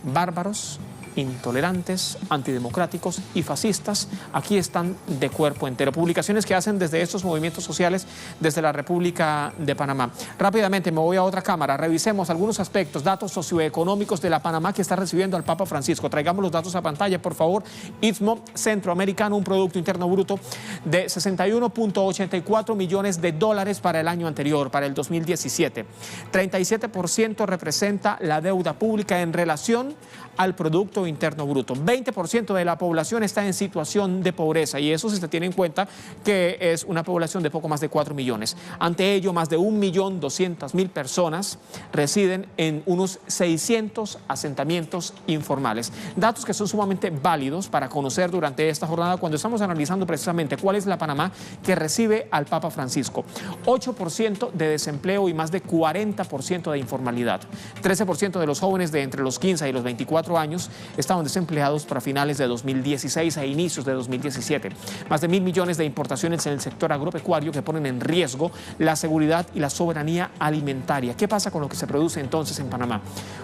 Bárbaros, intolerantes, antidemocráticos y fascistas, aquí están de cuerpo entero. Publicaciones que hacen desde estos movimientos sociales desde la República de Panamá. Rápidamente me voy a otra cámara, revisemos algunos aspectos, datos socioeconómicos de la Panamá que está recibiendo al Papa Francisco. Traigamos los datos a pantalla, por favor. Istmo Centroamericano, un Producto Interno Bruto de 61.84 millones de dólares para el año anterior, para el 2017. 37% representa la deuda pública en relación al Producto Interno Bruto. 20% de la población está en situación de pobreza, y eso se tiene en cuenta que es una población de poco más de 4 millones. Ante ello, más de 1.200.000 personas residen en unos 600 asentamientos informales. Datos que son sumamente válidos para conocer durante esta jornada cuando estamos analizando precisamente cuál es la Panamá que recibe al Papa Francisco. 8% de desempleo y más de 40% de informalidad. 13% de los jóvenes de entre los 15 y los 24 años estaban desempleados para finales de 2016 e inicios de 2017. Más de 1.000 millones de importaciones en el sector agropecuario que ponen en riesgo la seguridad y la soberanía alimentaria. ¿Qué pasa con lo que se produce entonces en Panamá?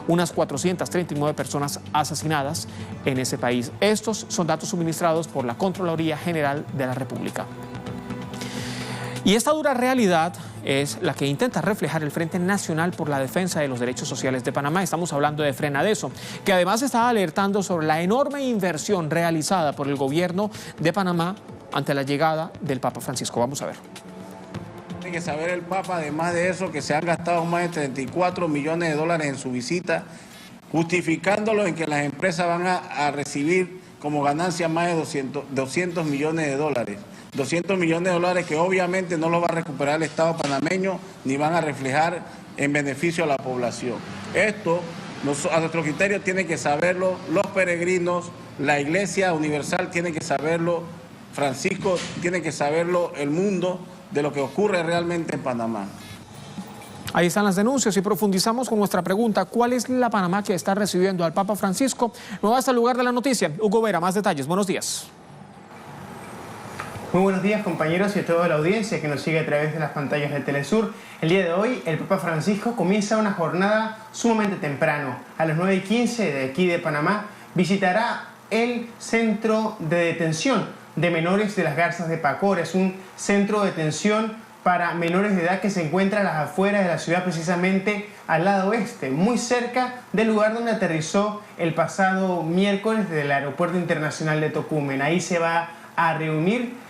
Unas 439 personas asesinadas en ese país. Estos son datos suministrados por la Contraloría General de la República. Y esta dura realidad es la que intenta reflejar el Frente Nacional por la Defensa de los Derechos Sociales de Panamá. Estamos hablando de Frenadeso, que además está alertando sobre la enorme inversión realizada por el gobierno de Panamá ante la llegada del Papa Francisco. Vamos a ver. Tiene que saber el Papa, además de eso, que se han gastado más de 34 millones de dólares en su visita, justificándolo en que las empresas van a recibir como ganancia más de 200 millones de dólares. 200 millones de dólares que obviamente no lo va a recuperar el Estado panameño ni van a reflejar en beneficio a la población. Esto, a nuestro criterio, tienen que saberlo los peregrinos, la Iglesia Universal tiene que saberlo, Francisco tiene que saberlo, el mundo, de lo que ocurre realmente en Panamá. Ahí están las denuncias y profundizamos con nuestra pregunta: ¿cuál es la Panamá que está recibiendo al Papa Francisco? Me voy hasta el lugar de la noticia. Hugo Vera, más detalles. Buenos días. Muy buenos días, compañeros, y a toda la audiencia que nos sigue a través de las pantallas de Telesur. El día de hoy, el Papa Francisco comienza una jornada sumamente temprano. A las 9:15 de aquí de Panamá, visitará el centro de detención de menores de las Garzas de Pacora. Es un centro de detención para menores de edad que se encuentra a las afueras de la ciudad, precisamente al lado oeste, muy cerca del lugar donde aterrizó el pasado miércoles del Aeropuerto Internacional de Tocumen. Ahí se va a reunir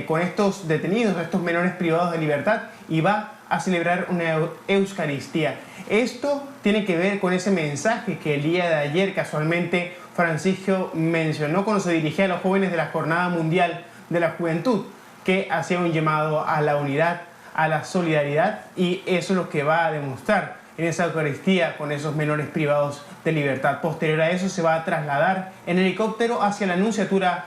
con estos detenidos, estos menores privados de libertad, y va a celebrar una Eucaristía. Esto tiene que ver con ese mensaje que el día de ayer casualmente Francisco mencionó cuando se dirigía a los jóvenes de la Jornada Mundial de la Juventud, que hacía un llamado a la unidad, a la solidaridad, y eso es lo que va a demostrar en esa Eucaristía con esos menores privados de libertad. Posterior a eso se va a trasladar en helicóptero hacia la Nunciatura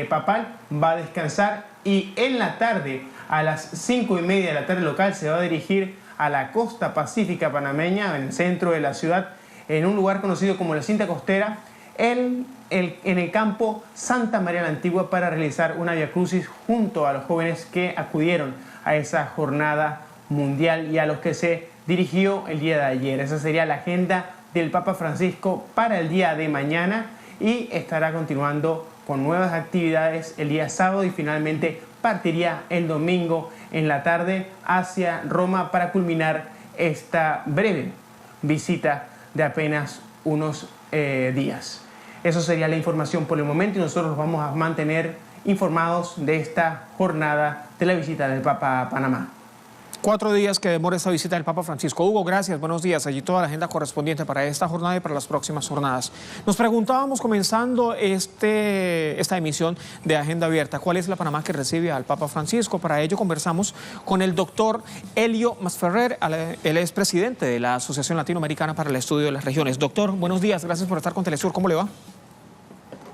papal, va a descansar, y en la tarde, a las 5:30 de la tarde local, se va a dirigir a la costa pacífica panameña, en el centro de la ciudad, en un lugar conocido como la Cinta Costera, en el campo Santa María la Antigua, para realizar una Via Crucis junto a los jóvenes que acudieron a esa jornada mundial y a los que se dirigió el día de ayer. Esa sería la agenda del Papa Francisco para el día de mañana, y estará continuando con nuevas actividades el día sábado, y finalmente partiría el domingo en la tarde hacia Roma para culminar esta breve visita de apenas unos días. Eso sería la información por el momento, y nosotros los vamos a mantener informados de esta jornada de la visita del Papa a Panamá. 4 días que demora esta visita del Papa Francisco. Hugo, gracias, buenos días. Allí toda la agenda correspondiente para esta jornada y para las próximas jornadas. Nos preguntábamos, comenzando esta emisión de Agenda Abierta, ¿cuál es la Panamá que recibe al Papa Francisco? Para ello conversamos con el doctor Elio Masferrer, él es presidente de la Asociación Latinoamericana para el Estudio de las Regiones. Doctor, buenos días, gracias por estar con Telesur, ¿cómo le va?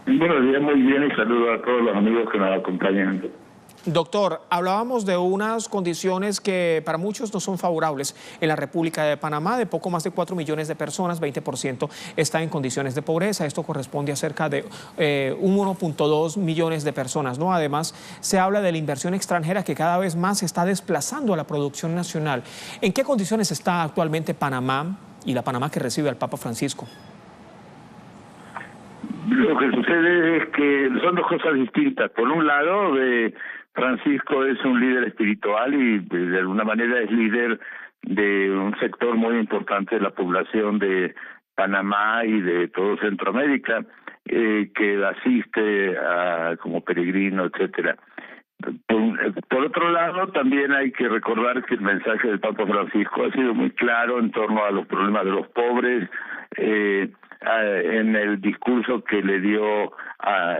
Buenos días, muy bien, y saludo a todos los amigos que nos acompañan. Doctor, hablábamos de unas condiciones que para muchos no son favorables en la República de Panamá. De poco más de 4 millones de personas, 20% está en condiciones de pobreza. Esto corresponde a cerca de 1.2 millones de personas, ¿no? Además, se habla de la inversión extranjera que cada vez más está desplazando a la producción nacional. ¿En qué condiciones está actualmente Panamá y la Panamá que recibe al Papa Francisco? Lo que sucede es que son dos cosas distintas. Por un lado, Francisco es un líder espiritual y de alguna manera es líder de un sector muy importante de la población de Panamá y de todo Centroamérica, que asiste como peregrino, etcétera. Por otro lado, también hay que recordar que el mensaje del Papa Francisco ha sido muy claro en torno a los problemas de los pobres. En el discurso que le dio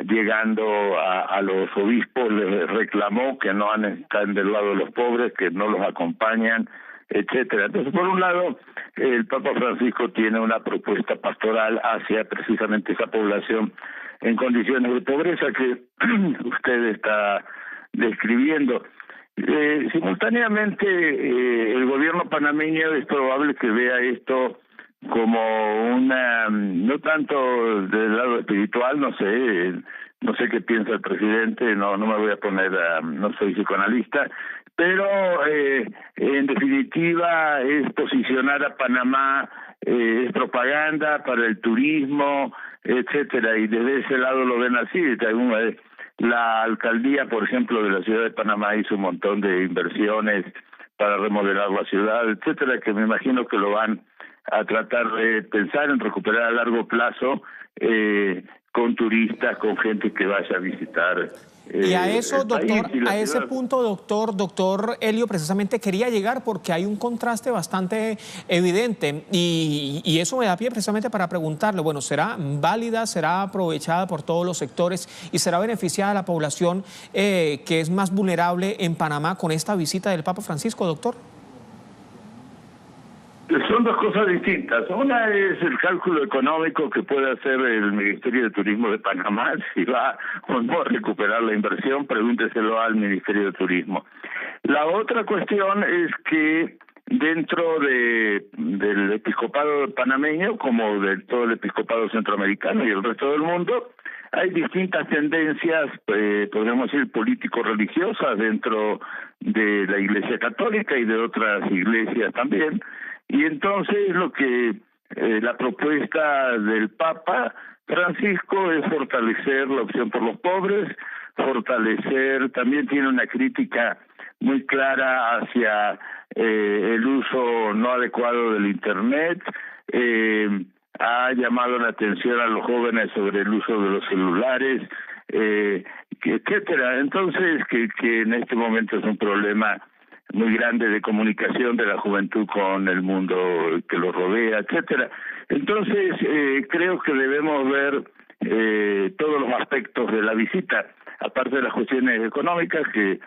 llegando a los obispos, les reclamó que no están del lado de los pobres, que no los acompañan, etcétera. Entonces, por un lado, el Papa Francisco tiene una propuesta pastoral hacia precisamente esa población en condiciones de pobreza que usted está describiendo. Simultáneamente, el gobierno panameño es probable que vea esto como una, no tanto del lado espiritual, no sé qué piensa el presidente, no me voy a poner, no soy psicoanalista, pero en definitiva es posicionar a Panamá, es propaganda para el turismo, etcétera, y desde ese lado lo ven así. La alcaldía, por ejemplo, de la ciudad de Panamá hizo un montón de inversiones para remodelar la ciudad, etcétera, que me imagino que lo van a tratar de pensar en recuperar a largo plazo con turistas, con gente que vaya a visitar. Y a eso, doctor, a ese punto, doctor Elio, precisamente quería llegar porque hay un contraste bastante evidente y eso me da pie precisamente para preguntarle, bueno, ¿será válida, será aprovechada por todos los sectores y será beneficiada la población que es más vulnerable en Panamá con esta visita del Papa Francisco, doctor? Son dos cosas distintas. Una es el cálculo económico que puede hacer el Ministerio de Turismo de Panamá, si va o no a recuperar la inversión, pregúnteselo al Ministerio de Turismo. La otra cuestión es que dentro del episcopado panameño, como de todo el episcopado centroamericano y el resto del mundo, hay distintas tendencias, podríamos decir, político-religiosas dentro de la Iglesia Católica y de otras iglesias también. Y entonces la propuesta del Papa Francisco es fortalecer la opción por los pobres, también tiene una crítica muy clara hacia el uso no adecuado del Internet, ha llamado la atención a los jóvenes sobre el uso de los celulares, etcétera. Entonces, que en este momento es un problema muy grande de comunicación de la juventud con el mundo que lo rodea, etcétera. Entonces, creo que debemos ver todos los aspectos de la visita, aparte de las cuestiones económicas, que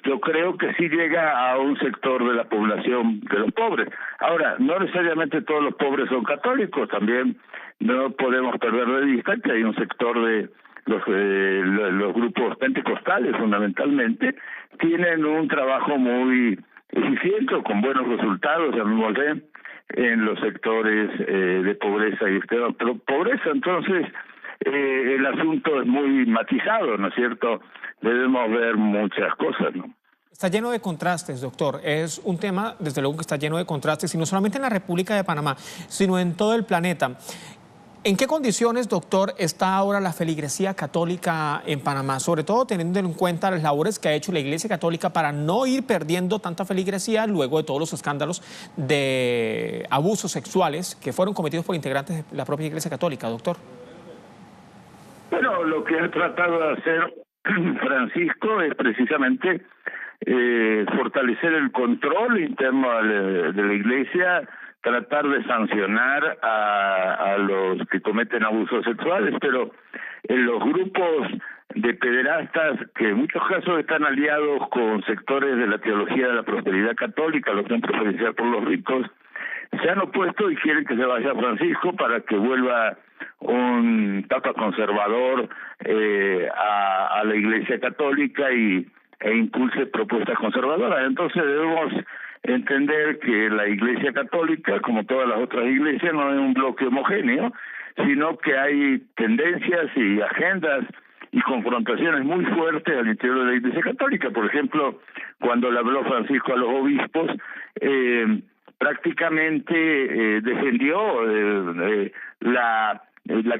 yo creo que sí llega a un sector de la población de los pobres. Ahora, no necesariamente todos los pobres son católicos, también no podemos perder de vista que hay un sector de los grupos pentecostales fundamentalmente tienen un trabajo muy eficiente, con buenos resultados, llamémosle, en los sectores de pobreza y extrema pobreza. Entonces, el asunto es muy matizado, ¿no es cierto? Debemos ver muchas cosas, ¿no? Está lleno de contrastes, doctor. Es un tema, desde luego, que está lleno de contrastes, y no solamente en la República de Panamá, sino en todo el planeta. ¿En qué condiciones, doctor, está ahora la feligresía católica en Panamá? Sobre todo teniendo en cuenta las labores que ha hecho la Iglesia Católica para no ir perdiendo tanta feligresía luego de todos los escándalos de abusos sexuales que fueron cometidos por integrantes de la propia Iglesia Católica, doctor. Bueno, lo que ha tratado de hacer Francisco es precisamente fortalecer el control interno de la Iglesia, tratar de sancionar a los que cometen abusos sexuales, pero en los grupos de pederastas, que en muchos casos están aliados con sectores de la teología de la prosperidad católica, los que han preferenciado por los ricos, se han opuesto y quieren que se vaya Francisco para que vuelva un papa conservador a la Iglesia Católica e impulse propuestas conservadoras. Entonces debemos entender que la Iglesia Católica, como todas las otras iglesias, no es un bloque homogéneo, sino que hay tendencias y agendas y confrontaciones muy fuertes al interior de la Iglesia Católica. Por ejemplo, cuando le habló Francisco a los obispos, prácticamente defendió la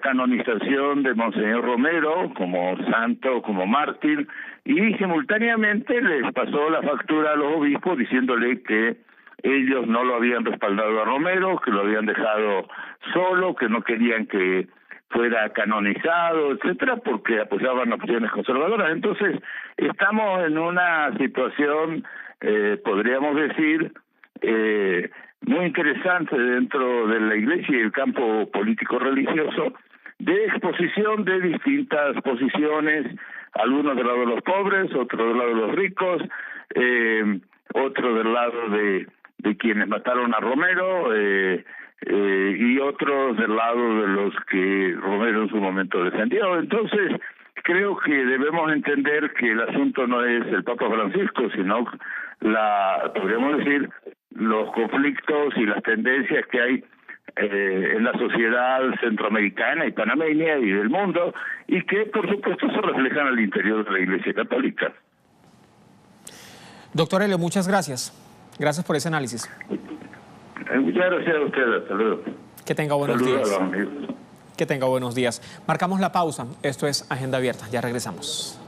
canonización de Monseñor Romero como santo, como mártir, y simultáneamente les pasó la factura a los obispos diciéndole que ellos no lo habían respaldado a Romero, que lo habían dejado solo, que no querían que fuera canonizado, etcétera, porque apoyaban opciones conservadoras. Entonces, estamos en una situación, podríamos decir, muy interesante dentro de la Iglesia y el campo político-religioso, de exposición de distintas posiciones, algunos del lado de los pobres, otros del lado de los ricos, otros del lado de quienes mataron a Romero, y otros del lado de los que Romero en su momento defendió. Entonces, creo que debemos entender que el asunto no es el Papa Francisco, sino podríamos decir, los conflictos y las tendencias que hay en la sociedad centroamericana y panameña y del mundo, y que por supuesto se reflejan al interior de la Iglesia Católica. Doctor Helio, muchas gracias. Gracias por ese análisis. Muchas gracias a ustedes. Hasta luego. Que tenga buenos Saludos días. a los amigos. Que tenga buenos días. Marcamos la pausa. Esto es Agenda Abierta. Ya regresamos.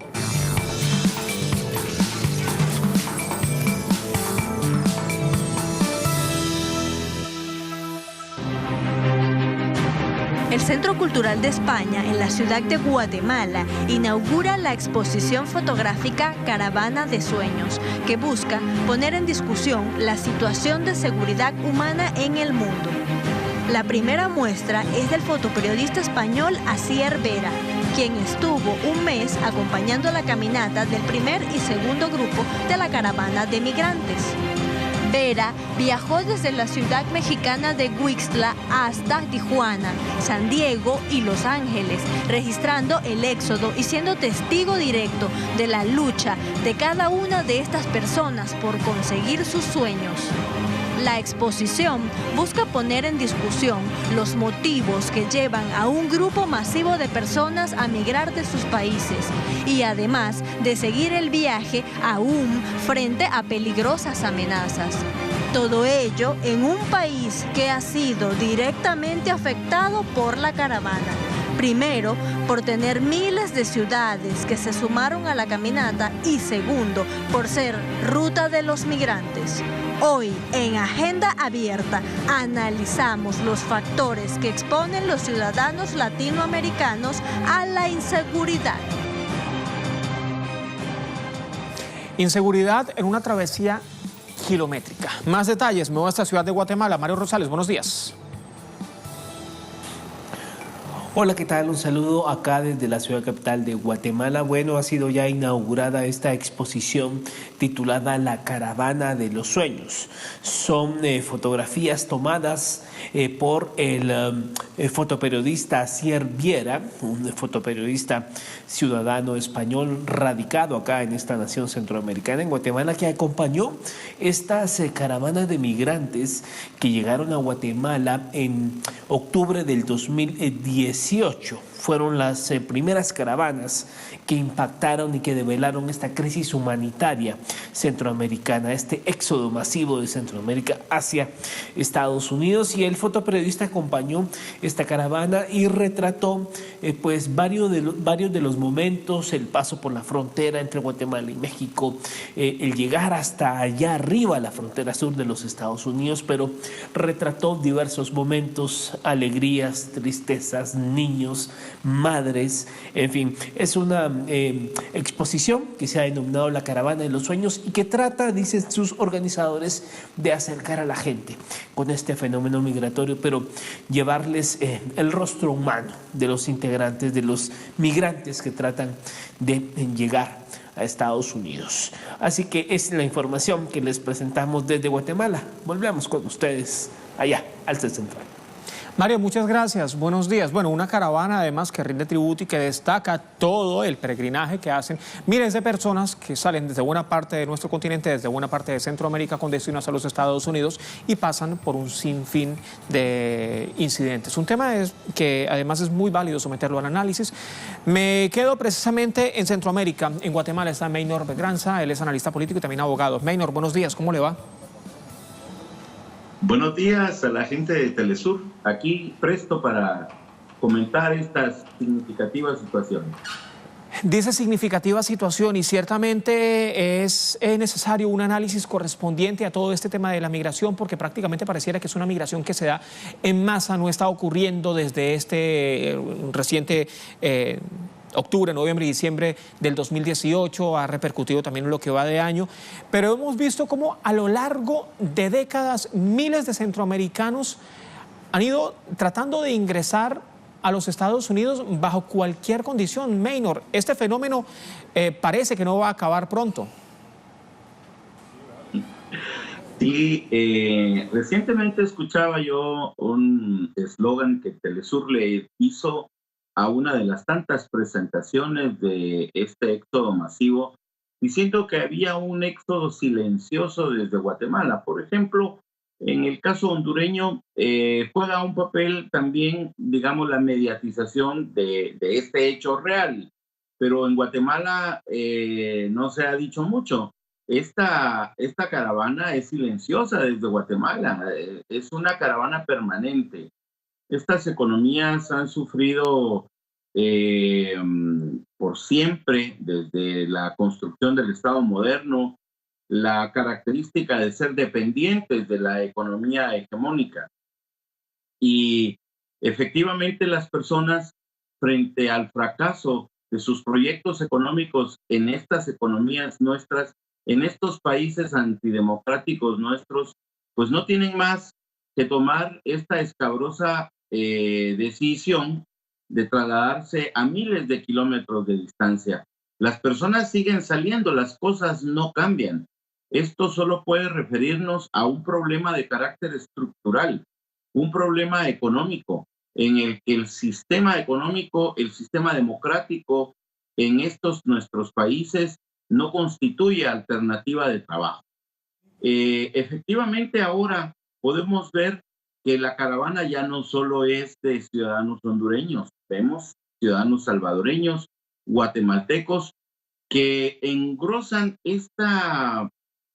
El Centro Cultural de España en la ciudad de Guatemala inaugura la exposición fotográfica Caravana de Sueños, que busca poner en discusión la situación de seguridad humana en el mundo. La primera muestra es del fotoperiodista español Asier Vera, quien estuvo un mes acompañando la caminata del primer y segundo grupo de la caravana de migrantes. Vera viajó desde la ciudad mexicana de Huixtla hasta Tijuana, San Diego y Los Ángeles, registrando el éxodo y siendo testigo directo de la lucha de cada una de estas personas por conseguir sus sueños. La exposición busca poner en discusión los motivos que llevan a un grupo masivo de personas a migrar de sus países y además de seguir el viaje aún frente a peligrosas amenazas. Todo ello en un país que ha sido directamente afectado por la caravana. Primero, por tener miles de ciudades que se sumaron a la caminata y segundo, por ser ruta de los migrantes. Hoy, en Agenda Abierta, analizamos los factores que exponen los ciudadanos latinoamericanos a la inseguridad. Inseguridad en una travesía kilométrica. Más detalles, me voy a esta ciudad de Guatemala. Mario Rosales, buenos días. Hola, ¿qué tal? Un saludo acá desde la ciudad capital de Guatemala. Bueno, ha sido ya inaugurada esta exposición titulada La Caravana de los Sueños. Son fotografías tomadas por el fotoperiodista Asier Vera, un fotoperiodista ciudadano español radicado acá en esta nación centroamericana, en Guatemala, que acompañó estas caravanas de migrantes que llegaron a Guatemala en octubre del 2018. Fueron las primeras caravanas que impactaron y que develaron esta crisis humanitaria centroamericana, este éxodo masivo de Centroamérica hacia Estados Unidos. Y el fotoperiodista acompañó esta caravana y retrató pues varios de los momentos, el paso por la frontera entre Guatemala y México, el llegar hasta allá arriba a la frontera sur de los Estados Unidos, pero retrató diversos momentos, alegrías, tristezas, niños, madres. En fin, es una exposición que se ha denominado La Caravana de los Sueños y que trata, dicen sus organizadores, de acercar a la gente con este fenómeno migratorio, pero llevarles el rostro humano de los integrantes, de los migrantes que tratan de llegar a Estados Unidos. Así que es la información que les presentamos desde Guatemala. Volvemos con ustedes allá al set central. Mario, muchas gracias. Buenos días. Bueno, una caravana además que rinde tributo y que destaca todo el peregrinaje que hacen miles de personas que salen desde buena parte de nuestro continente, desde buena parte de Centroamérica con destino hacia los Estados Unidos y pasan por un sinfín de incidentes. Un tema que además es muy válido someterlo al análisis. Me quedo precisamente en Centroamérica. En Guatemala está Maynor Begranza, él es analista político y también abogado. Maynor, buenos días, ¿cómo le va? Buenos días a la gente de Telesur, aquí presto para comentar estas significativas situaciones. Dice significativa situación y ciertamente es necesario un análisis correspondiente a todo este tema de la migración porque prácticamente pareciera que es una migración que se da en masa, no está ocurriendo desde este reciente octubre, noviembre y diciembre del 2018, ha repercutido también en lo que va de año, pero hemos visto cómo a lo largo de décadas miles de centroamericanos han ido tratando de ingresar a los Estados Unidos bajo cualquier condición. Maynor, este fenómeno parece que no va a acabar pronto. Sí, recientemente escuchaba yo un eslogan que Telesur le hizo a una de las tantas presentaciones de este éxodo masivo, diciendo que había un éxodo silencioso desde Guatemala. Por ejemplo, en el caso hondureño juega un papel también, digamos, la mediatización de este hecho real, pero en Guatemala no se ha dicho mucho. Esta caravana es silenciosa desde Guatemala, es una caravana permanente. Estas economías han sufrido por siempre, desde la construcción del Estado moderno, la característica de ser dependientes de la economía hegemónica. Y efectivamente las personas, frente al fracaso de sus proyectos económicos en estas economías nuestras, en estos países antidemocráticos nuestros, pues no tienen más que tomar esta escabrosa decisión de trasladarse a miles de kilómetros de distancia. Las personas siguen saliendo, las cosas no cambian. Esto solo puede referirnos a un problema de carácter estructural, un problema económico, en el que el sistema económico, el sistema democrático en estos nuestros países no constituye alternativa de trabajo. Efectivamente, ahora podemos ver que la caravana ya no solo es de ciudadanos hondureños, vemos ciudadanos salvadoreños, guatemaltecos, que engrosan esta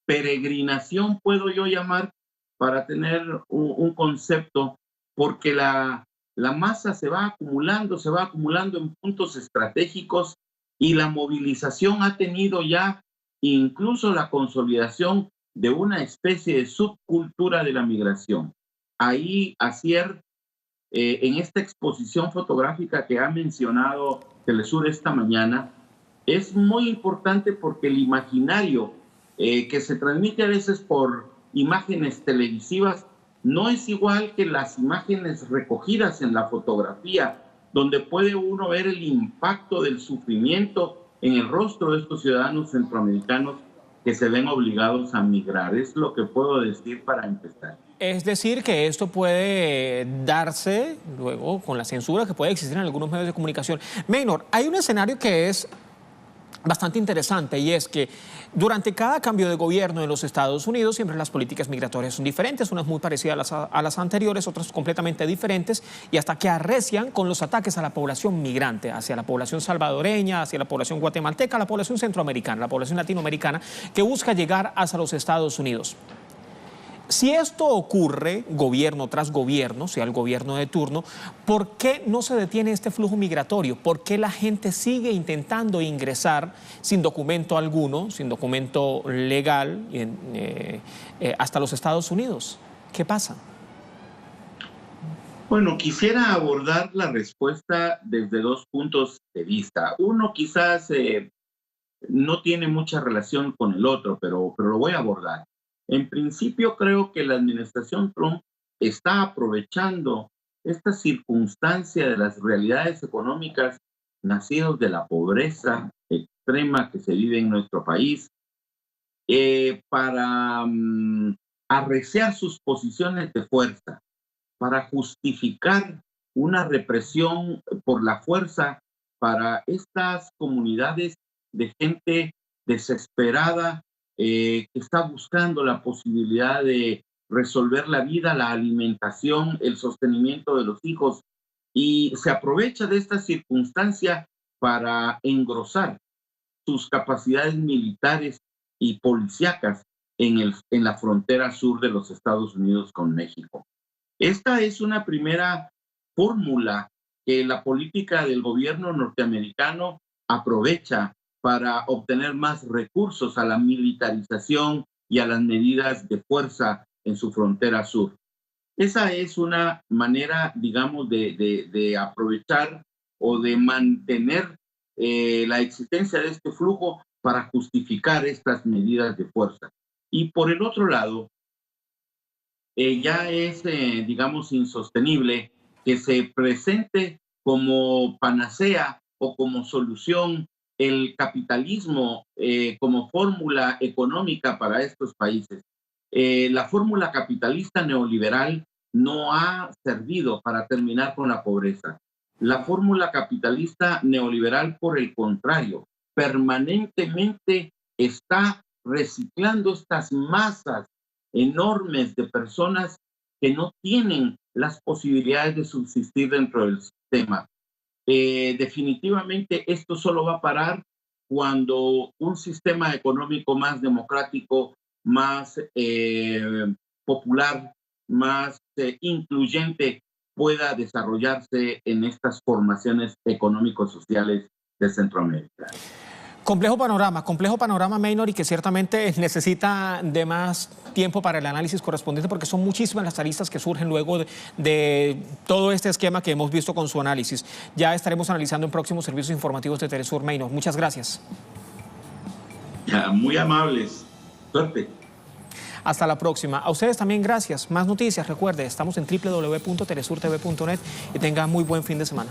peregrinación, puedo yo llamar, para tener un concepto, porque la masa se va acumulando en puntos estratégicos y la movilización ha tenido ya incluso la consolidación de una especie de subcultura de la migración. Ahí, Asier, en esta exposición fotográfica que ha mencionado Telesur esta mañana, es muy importante porque el imaginario que se transmite a veces por imágenes televisivas no es igual que las imágenes recogidas en la fotografía, donde puede uno ver el impacto del sufrimiento en el rostro de estos ciudadanos centroamericanos que se ven obligados a migrar. Es lo que puedo decir para empezar. Es decir, que esto puede darse luego con la censura que puede existir en algunos medios de comunicación. Maynor, hay un escenario que es bastante interesante y es que durante cada cambio de gobierno en los Estados Unidos siempre las políticas migratorias son diferentes, unas muy parecidas a las anteriores, otras completamente diferentes y hasta que arrecian con los ataques a la población migrante, hacia la población salvadoreña, hacia la población guatemalteca, la población centroamericana, la población latinoamericana que busca llegar hacia los Estados Unidos. Si esto ocurre gobierno tras gobierno, sea el gobierno de turno, ¿por qué no se detiene este flujo migratorio? ¿Por qué la gente sigue intentando ingresar sin documento alguno, sin documento legal, hasta los Estados Unidos? ¿Qué pasa? Bueno, quisiera abordar la respuesta desde dos puntos de vista. Uno quizás no tiene mucha relación con el otro, pero lo voy a abordar. En principio, creo que la administración Trump está aprovechando esta circunstancia de las realidades económicas nacidos de la pobreza extrema que se vive en nuestro país para arreciar sus posiciones de fuerza, para justificar una represión por la fuerza para estas comunidades de gente desesperada que está buscando la posibilidad de resolver la vida, la alimentación, el sostenimiento de los hijos, y se aprovecha de esta circunstancia para engrosar sus capacidades militares y policíacas en la frontera sur de los Estados Unidos con México. Esta es una primera fórmula que la política del gobierno norteamericano aprovecha para obtener más recursos a la militarización y a las medidas de fuerza en su frontera sur. Esa es una manera, digamos, de aprovechar o de mantener la existencia de este flujo para justificar estas medidas de fuerza. Y por el otro lado, ya es, digamos, insostenible que se presente como panacea o como solución el capitalismo como fórmula económica para estos países. La fórmula capitalista neoliberal no ha servido para terminar con la pobreza. La fórmula capitalista neoliberal, por el contrario, permanentemente está reciclando estas masas enormes de personas que no tienen las posibilidades de subsistir dentro del sistema. Definitivamente esto solo va a parar cuando un sistema económico más democrático, más popular, más incluyente pueda desarrollarse en estas formaciones económicos sociales de Centroamérica. Complejo panorama, Maynor, y que ciertamente necesita de más tiempo para el análisis correspondiente, porque son muchísimas las aristas que surgen luego de todo este esquema que hemos visto con su análisis. Ya estaremos analizando en próximos servicios informativos de Telesur. Maynor, muchas gracias. Ya, muy amables. Suerte. Hasta la próxima. A ustedes también gracias. Más noticias, recuerde, estamos en www.telesurtv.net y tenga muy buen fin de semana.